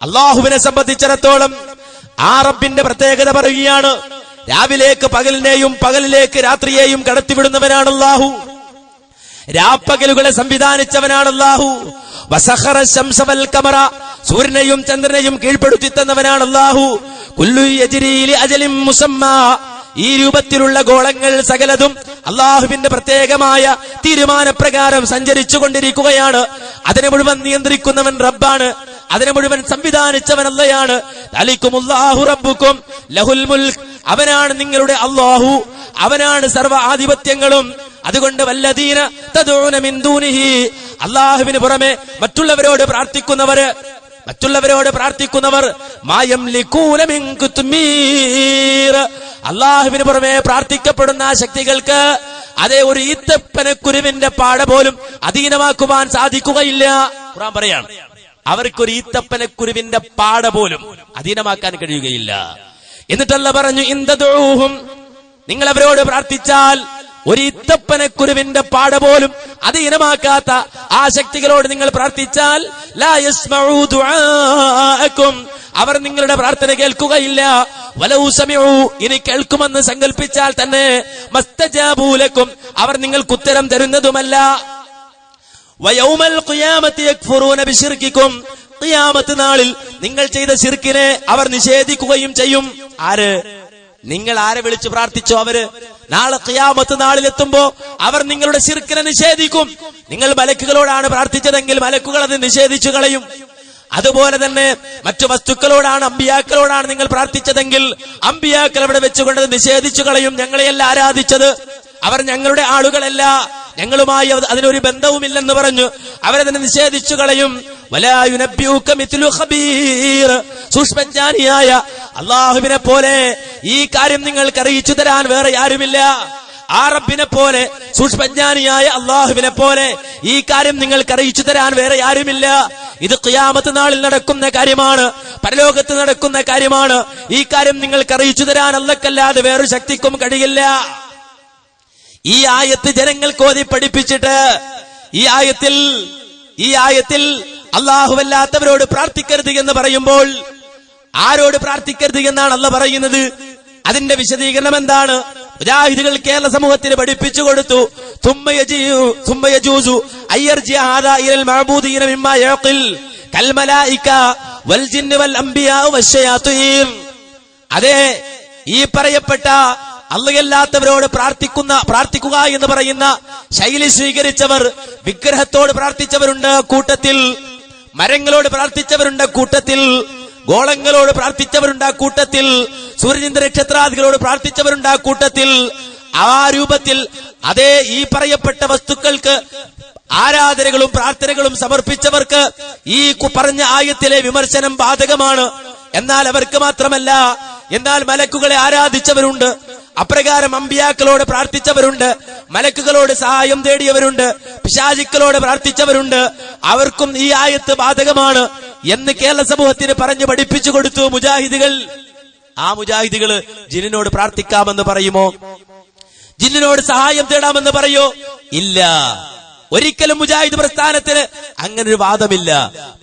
അല്ലാഹുവിനെ സംബന്ധിച്ചിടത്തോളം ആ റബ്ബിന്റെ പ്രത്യേകത പറയുകയാണ്. രാവിലേക്ക് പകലിനെയും പകലിലേക്ക് രാത്രിയെയും കടത്തിവിടുന്നവനാണ് അല്ലാഹു. രാപ്പകലുകളെ സംവിധാനിച്ചവനാണ് അല്ലാഹു. വസഖറ ശംസ വൽ ഖമറ, സൂര്യനെയും ചന്ദ്രനെയും കീഴ്പ്പെടുത്തി തന്നവനാണ് അല്ലാഹു. കുല്ലു യജ്രി ലി അജലിൻ മുസമ്മാ, ഈ രൂപത്തിലുള്ള ഗോളങ്ങൾ സകലതും അല്ലാഹുവിന്റെ പ്രത്യേകമായ തീരുമാനപ്രകാരം സഞ്ചരിച്ചു കൊണ്ടിരിക്കുകയാണ്. അതിനെ മുഴുവൻ നിയന്ത്രിക്കുന്നവൻ റബ്ബാണ്. അതിനെ മുഴുവൻ സംവിധാനിച്ചവൻ അല്ലയാണ്. ദാലികുമുല്ലാഹു റബ്ബുക്കും ലഹുൽ മുൽക്, അവനാണ് നിങ്ങളുടെ അല്ലാഹു, അവനാണ് സർവ്വ ആധിപത്യങ്ങളും. അതുകൊണ്ട് വല്ലദീന തദ്ഊന മിൻ ദൂനിഹി, അല്ലാഹുവിന് പുറമെ മറ്റുള്ളവരോട് പ്രാർത്ഥിക്കുന്നവർ മാ യംലികൂന മിൻ ഖുത്മീർ, അല്ലാഹുവിന് പുറമെ പ്രാർത്ഥിക്കപ്പെടുന്ന ശക്തികൾക്ക് അതേ ഒരു ഈത്തപ്പനക്കുരുവിന്റെ പാട പോലും അധീനമാക്കുവാൻ സാധിക്കുകയില്ല. ഖുർആൻ പറയാണ്, അവർക്കൊരു ഈത്തപ്പനക്കുരുവിന്റെ പാട പോലും അധീനമാക്കാൻ കഴിയുകയില്ല. എന്നിട്ടല്ല പറഞ്ഞു, ഇന്തദഊഹും, നിങ്ങൾ അവരോട് പ്രാർത്ഥിച്ചാൽ ഒരു ഈത്തപ്പനക്കുരുവിന്റെ പാട പോലും അധീനമാക്കാത്ത ആ ശക്തികളോട് നിങ്ങൾ പ്രാർത്ഥിച്ചാൽ ലാ യസ്മഉ ദുആഅക്കും, അവർ നിങ്ങളുടെ പ്രാർത്ഥന കേൾക്കുകയില്ല. വലൗ സമിഉ, ഇനി കേൾക്കുമെന്ന് സങ്കല്പിച്ചാൽ തന്നെ മസ്തജാബൂ ലക്കും, അവർ നിങ്ങൾക്ക് ഉത്തരം തരുന്നതുമല്ല. വയൗമൽ ഖിയാമത്തി യക്ഫുറൂന ബിശിർകിക്കും, ഖിയാമത്ത് നാളിൽ നിങ്ങൾ ചെയ്ത ശിർക്കിനെ അവർ നിഷേധിക്കുകയും ചെയ്യും. ആര്? നിങ്ങൾ ആരെ വിളിച്ചു പ്രാർത്ഥിച്ചോ അവര് നാളെ ഖിയാമത്ത് നാളിലെത്തുമ്പോ അവർ നിങ്ങളുടെ ശിർക്കിനെ നിഷേധിക്കും. നിങ്ങൾ മലക്കുകളോടാണ് പ്രാർത്ഥിച്ചതെങ്കിൽ മലക്കുകൾ അത് നിഷേധിച്ചു കളയും. അതുപോലെ തന്നെ മറ്റു വസ്തുക്കളോടാണ്, അമ്പിയാക്കളോടാണ് നിങ്ങൾ പ്രാർത്ഥിച്ചതെങ്കിൽ അമ്പിയാക്കൾ അവിടെ വെച്ചുകൊണ്ട് നിഷേധിച്ചു കളയും. ഞങ്ങളെയല്ല ആരാധിച്ചത്, അവർ ഞങ്ങളുടെ ആളുകളല്ല, ഞങ്ങളുമായി അതിനൊരു ബന്ധവുമില്ലെന്ന് പറഞ്ഞു അവരതിനെ നിഷേധിച്ചു കളയും. വലാ യുനബ്ബിഉക മിത്ലു ഖബീർ, സൂക്ഷ്മജ്ഞാനിയായ അല്ലാഹുവിനെ പോലെ ഈ കാര്യം നിങ്ങൾക്ക് അറിയിച്ചു തരാൻ വേറെ ആരുമില്ല. ആ റബ്ബിനെ പോലെ, സൂക്ഷ്മജ്ഞാനിയായ അല്ലാഹുവിനെ പോലെ ഈ കാര്യം നിങ്ങൾക്ക് അറിയിച്ചു തരാൻ വേറെ ആരുമില്ല. ഇത് ഖിയാമത്ത് നാളിൽ നടക്കുന്ന കാര്യമാണ്, പരലോകത്ത് നടക്കുന്ന കാര്യമാണ്. ഈ കാര്യം നിങ്ങൾക്ക് അറിയിച്ചു തരാൻ അല്ലാഹുവല്ലാതെ വേറൊരു ശക്തിക്കും കഴിയില്ല. ഈ ആയത്ത് ജനങ്ങൾക്ക് ഓതി പഠിപ്പിച്ചിട്ട് ഈ ആയത്തിൽ അല്ലാഹുവല്ലാത്തവരോട് പ്രാർത്ഥിക്കരുത് എന്ന് പറയുമ്പോൾ ആരോട് പ്രാർത്ഥിക്കരുത് എന്നാണ് അല്ലാഹു പറയുന്നത്? അതിന്റെ വിശദീകരണം എന്താണ്? മുജാഹിദുകൾ കേരള സമൂഹത്തിന് പഠിപ്പിച്ചു കൊടുത്തു. ثم يجوز أن يرجع هذا إلى المعبودين مما يعقل كالملائكة والجن والأنبياء والشياطين. അതെ, ഈ പറയപ്പെട്ട അല്ലാഹുവല്ലാത്തവരോട് പ്രാർത്ഥിക്കുക എന്ന് പറയുന്ന ശൈലി സ്വീകരിച്ചവർ വിഗ്രഹത്തോട് പ്രാർത്ഥിച്ചവരുണ്ട് കൂട്ടത്തിൽ, മരങ്ങളോട് പ്രാർത്ഥിച്ചവരുണ്ട് കൂട്ടത്തിൽ, ഗോളങ്ങളോട് പ്രാർത്ഥിച്ചവരുണ്ട് കൂട്ടത്തിൽ, സൂര്യചന്ദ്ര നക്ഷത്രാദികളോട് പ്രാർത്ഥിച്ചവരുണ്ട് കൂട്ടത്തിൽ. ആ രൂപത്തിൽ അതേ ഈ പറയപ്പെട്ട വസ്തുക്കൾക്ക് ആരാധനകളും പ്രാർത്ഥനകളും സമർപ്പിച്ചവർക്ക് ഈ പറഞ്ഞ ആയത്തിലെ വിമർശനം ബാധകമാണ്. എന്നാൽ അവർക്ക് മാത്രമല്ല, എന്നാൽ മലക്കുകളെ ആരാധിച്ചവരുണ്ട്, അപ്രകാരം അമ്പിയാക്കളോട് പ്രാർത്ഥിച്ചവരുണ്ട്, മലക്കുകളോട് സഹായം തേടിയവരുണ്ട്, പിശാചുക്കളോട് പ്രാർത്ഥിച്ചവരുണ്ട്. അവർക്കും ഈ ആയത്ത് ബാധകമാണ് എന്ന് കേരള സമൂഹത്തിന് പറഞ്ഞു പഠിപ്പിച്ചു കൊടുത്തു മുജാഹിദുകൾ. ആ മുജാഹിദുകൾ ജിന്നിനോട് പ്രാർത്ഥിക്കാമെന്ന് പറയുമോ? ജിന്നിനോട് സഹായം തേടാമെന്ന് പറയോ? ഇല്ല, ഒരിക്കലും മുജാഹിദ് പ്രസ്ഥാനത്തിന് അങ്ങനൊരു വാദമില്ല.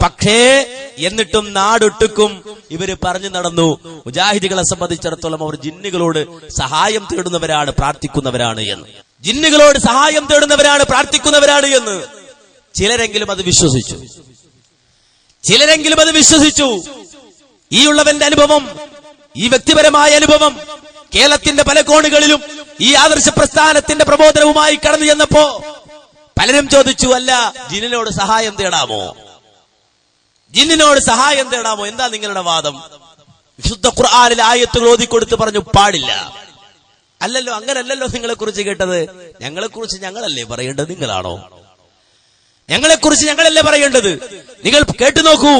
പക്ഷേ എന്നിട്ടും നാടൊട്ടുക്കും ഇവര് പറഞ്ഞു നടന്നു, മുജാഹിദുകളെ സംബന്ധിച്ചിടത്തോളം അവർ ജിന്നുകളോട് സഹായം തേടുന്നവരാണ്, പ്രാർത്ഥിക്കുന്നവരാണ് എന്ന്. ജിന്നുകളോട് സഹായം തേടുന്നവരാണ്, പ്രാർത്ഥിക്കുന്നവരാണ് എന്ന് ചിലരെങ്കിലും അത് വിശ്വസിച്ചു. ഈ ഉള്ളവന്റെ അനുഭവം, ഈ വ്യക്തിപരമായ അനുഭവം കേരളത്തിന്റെ പല കോണുകളിലും ഈ ആദർശ പ്രസ്ഥാനത്തിന്റെ പ്രബോധനവുമായി കടന്നു ചെന്നപ്പോ പലരും ചോദിച്ചു, അല്ല ജിന്നിനോട് സഹായം തേടാമോ? ജിന്നിനോട് സഹായം തേടാമോ? എന്താ നിങ്ങളുടെ വാദം? വിശുദ്ധ ഖുർആനിലെ ആയത്തുകൾ ഓതിക്കൊടുത്ത് പറഞ്ഞു പാടില്ല. അല്ലല്ലോ, അങ്ങനല്ലല്ലോ നിങ്ങളെ കുറിച്ച് കേട്ടത്. ഞങ്ങളെ കുറിച്ച് ഞങ്ങളല്ലേ പറയേണ്ടത്, നിങ്ങളാണോ? ഞങ്ങളെ കുറിച്ച് ഞങ്ങളല്ലേ പറയേണ്ടത്. നിങ്ങൾ കേട്ടു നോക്കൂ,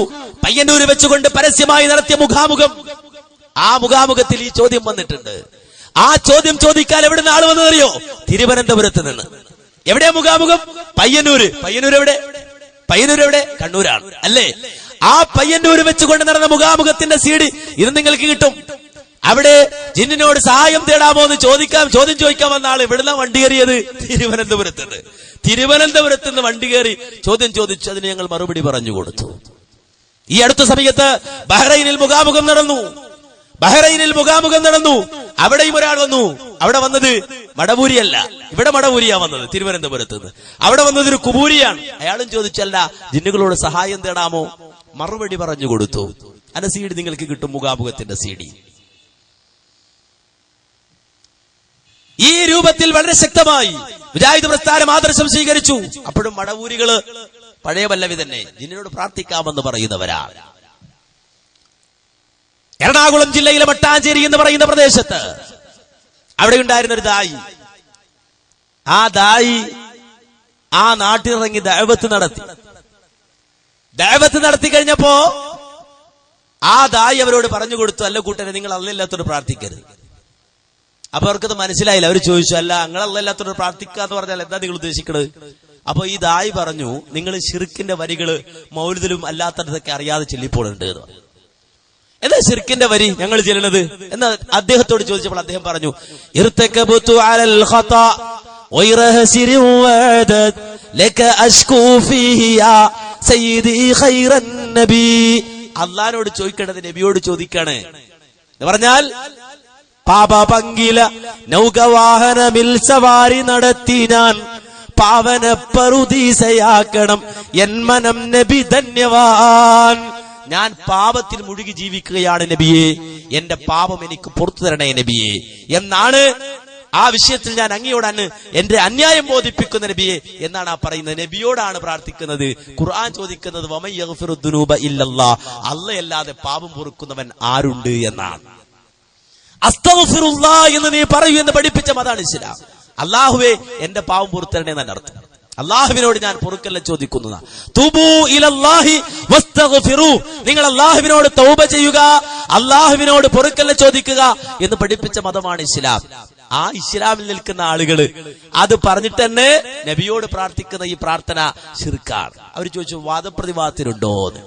പയ്യന്നൂര് വെച്ചുകൊണ്ട് പരസ്യമായി നടത്തിയ മുഖാമുഖം, ആ മുഖാമുഖത്തിൽ ഈ ചോദ്യം വന്നിട്ടുണ്ട്. ആ ചോദ്യം ചോദിക്കാൻ എവിടുന്ന് ആള് വന്നതറിയോ? തിരുവനന്തപുരത്ത് നിന്ന്. എവിടെയാ മുഖാമുഖം? പയ്യന്നൂര്. പയ്യന്നൂർ എവിടെ? കണ്ണൂരാണ് അല്ലേ? ആ പയ്യന്നൂര് വെച്ചുകൊണ്ട് നടന്ന മുഖാമുഖത്തിന്റെ CD ഇത് നിങ്ങൾക്ക് കിട്ടും. അവിടെ ജിന്നിനോട് സഹായം തേടാമോ എന്ന് ചോദ്യം ചോദിക്കാൻ വന്ന ആള് എവിടുന്ന വണ്ടി കയറിയത്? തിരുവനന്തപുരത്ത് നിന്ന് വണ്ടി കയറി ചോദ്യം ചോദിച്ചു. അതിന് ഞങ്ങൾ മറുപടി പറഞ്ഞു കൊടുത്തു. ഈ അടുത്ത സമയത്ത് ബഹ്റൈനിൽ മുഖാമുഖം നടന്നു. അവിടെയും ഒരാൾ വന്നു. അവിടെ വന്നത് മടവൂരിയല്ല, ഇവിടെ മടവൂരിയാ വന്നത്, തിരുവനന്തപുരത്ത് നിന്ന്. അവിടെ വന്നത് ഒരു കുബൂരിയാണ്. അയാളും ചോദിച്ചല്ല ജിന്നുകളോട് സഹായം തേടാമോ? മറുപടി പറഞ്ഞു കൊടുത്തു. അതിന്റെ CD നിങ്ങൾക്ക് കിട്ടും, മുഖാമുഖത്തിന്റെ CD. ഈ രൂപത്തിൽ വളരെ ശക്തമായി മുജാഹിദ് പ്രസ്ഥാനം ആദർശം സ്വീകരിച്ചു. അപ്പോഴും മടവൂരികള് പഴയ പല്ലവി തന്നെ, ജിന്നിനോട് പ്രാർത്ഥിക്കാമെന്ന് പറയുന്നവരാണ്. എറണാകുളം ജില്ലയിലെ മട്ടാഞ്ചേരി എന്ന് പറയുന്ന പ്രദേശത്ത് അവിടെ ഉണ്ടായിരുന്ന ഒരു ദായി. ആ ദായി ആ നാട്ടിലിറങ്ങി ദഅവത്ത് നടത്തി കഴിഞ്ഞപ്പോ ആ ദായി അവരോട് പറഞ്ഞു കൊടുത്തു, അല്ല കൂട്ടരെ, നിങ്ങൾ അല്ലാത്തവരോട് പ്രാർത്ഥിക്കരുത്. അപ്പൊ അവർക്കത് മനസ്സിലായില്ല. അവർ ചോദിച്ചു, അല്ല നിങ്ങൾ അല്ലാത്തവരോട് പ്രാർത്ഥിക്കാന്ന് പറഞ്ഞാൽ എന്താ നിങ്ങൾ ഉദ്ദേശിക്കുന്നത്? അപ്പൊ ഈ ദായി പറഞ്ഞു, നിങ്ങൾ ശിർക്കിന്റെ വരികള് മൗലിദിലും അല്ലാത്തതൊക്കെ അറിയാതെ ചൊല്ലിപ്പോളുണ്ട്. എന്താ ശിർക്കിന്റെ വരി ഞങ്ങൾ ചെല്ലണത് എന്ന് അദ്ദേഹത്തോട് ചോദിച്ചപ്പോൾ അദ്ദേഹം പറഞ്ഞു, അള്ളാനോട് ചോദിക്കേണ്ടത് നബിയോട് ചോദിക്കാണ് എന്ന് പറഞ്ഞാൽ, പാപപങ്കില നൗകവാഹനമിൽ സവാരി നടത്തി ഞാൻ പാവന പറുദീസയാക്കണം എൻ മനം നബി ധന്യവാൻ. ഞാൻ പാപത്തിൽ മുഴുകി ജീവിക്കുകയാണ് നബിയെ, എന്റെ പാപം എനിക്ക് പുറത്തു തരണേ നബിയെ എന്നാണ്. ആ വിഷയത്തിൽ ഞാൻ അങ്ങയോടാണ് എന്റെ അന്യായം ബോധിപ്പിക്കുന്ന നബിയെ എന്നാണ് ആ പറയുന്നത്. നബിയോടാണ് പ്രാർത്ഥിക്കുന്നത്. ഖുർആൻ ചോദിക്കുന്നത് വമൻ യഗ്ഫിറു ദുനൂബ ഇല്ലല്ലാഹ്, അല്ലാതെ പാപം പൊറുക്കുന്നവൻ ആരുണ്ട് എന്നാണ്. അസ്തഗ്ഫിറുല്ലാഹ് എന്ന് നീ പറയൂ എന്ന് പഠിപ്പിച്ച മതാണ് ഇസ്ലാം. അല്ലാഹുവേ എന്റെ പാപം പുറത്തരണേ എന്നാണ് അർത്ഥം. അല്ലാഹുവിനോട് ഞാൻ പൊറുക്കല്ല ചോദിക്കുന്നതാ. തൂബൂ ഇലല്ലാഹി വസ്തഗ്ഫിറൂ, നിങ്ങൾ അല്ലാഹുവിനോട് തൗബ ചെയ്യുക, അല്ലാഹുവിനോട് പൊറുക്കല്ല ചോദിക്കുക എന്ന് പഠിപ്പിച്ച മതമാണ് ഇസ്ലാം. ആ ഇസ്ലാമിൽ നിൽക്കുന്ന ആളുകള് അത് പറഞ്ഞിട്ട് തന്നെ നബിയോട് പ്രാർത്ഥിക്കുന്ന ഈ പ്രാർത്ഥന ശിർക്കാണ്. അവർ ചോദിച്ചു, വാദപ്രതിവാദത്തിനുണ്ടോ എന്ന്.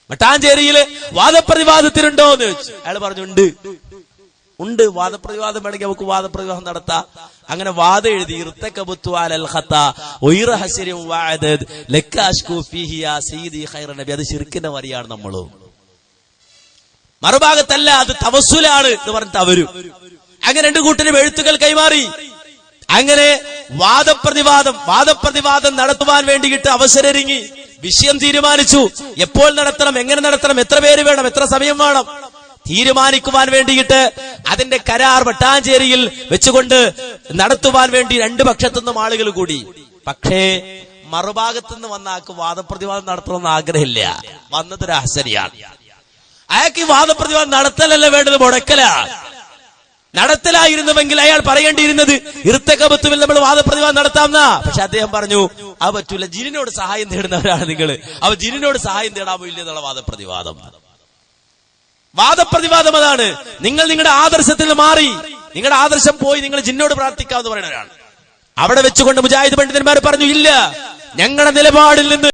മട്ടാഞ്ചേരിയില് വാദപ്രതിവാദത്തിനുണ്ടോ എന്ന് ചോദിച്ചു. അയാൾ പറഞ്ഞു, ഉണ്ട്, വാദപ്രതിവാദം വേണമെങ്കിൽ നമുക്ക് വാദപ്രതിവാദം നടത്താം. അങ്ങനെ വാദം എഴുതി, അത് ശിർക്കിന്റെ വരിയാണ്. നമ്മള് മറുഭാഗത്തല്ല, അത് തവസ്സുലാണ് എന്ന് പറഞ്ഞിട്ട് അവരും അങ്ങനെ രണ്ടു കൂട്ടരും എഴുത്തുകൾ കൈമാറി. അങ്ങനെ വാദപ്രതിവാദം നടത്തുവാൻ വേണ്ടിയിട്ട് അവസരരിങ്ങി വിഷയം തീരുമാനിച്ചു. എപ്പോൾ നടത്തണം, എങ്ങനെ നടത്തണം, എത്ര പേര് വേണം, എത്ര സമയം വേണം തീരുമാനിക്കുവാൻ വേണ്ടിയിട്ട് അതിന്റെ കരാർ മട്ടാഞ്ചേരിയിൽ വെച്ചുകൊണ്ട് നടത്തുവാൻ വേണ്ടി രണ്ടു പക്ഷത്തുനിന്നും ആളുകൾ കൂടി. പക്ഷേ മറുഭാഗത്തുനിന്ന് വന്ന ആൾക്ക് വാദപ്രതിവാദം നടത്തണമെന്ന് ആഗ്രഹമില്ല. വന്നതൊരു അഹസരിയാണ്. അയാൾക്ക് ഈ വാദപ്രതിവാദം നടത്തലല്ല വേണ്ടത്, മുടക്കലാണ്. നടത്തലായിരുന്നുവെങ്കിൽ അയാൾ പറയേണ്ടിയിരുന്നത് ഇർത്തകബത്തുവിൽ നമ്മൾ വാദപ്രതിവാദം നടത്താമെന്നാ. പക്ഷെ അദ്ദേഹം പറഞ്ഞു, അത് പറ്റൂല, ജിന്നിനോട് സഹായം തേടുന്നവരാണ് നിങ്ങൾ, അവ ജിന്നിനോട് സഹായം തേടാമോ ഇല്ല എന്നുള്ള വാദപ്രതിവാദം അതാണ്. നിങ്ങൾ നിങ്ങളുടെ ആദർശത്തിൽ മാറി, നിങ്ങളുടെ ആദർശം പോയി നിങ്ങൾ ജിന്നോട് പ്രാർത്ഥിക്കാമെന്ന് പറയുന്നവരാണ്. അവിടെ വെച്ചുകൊണ്ട് മുജാഹിദ് പണ്ഡിതന്മാർ പറഞ്ഞു, ഇല്ല, ഞങ്ങളുടെ നിലപാടിൽ നിന്ന്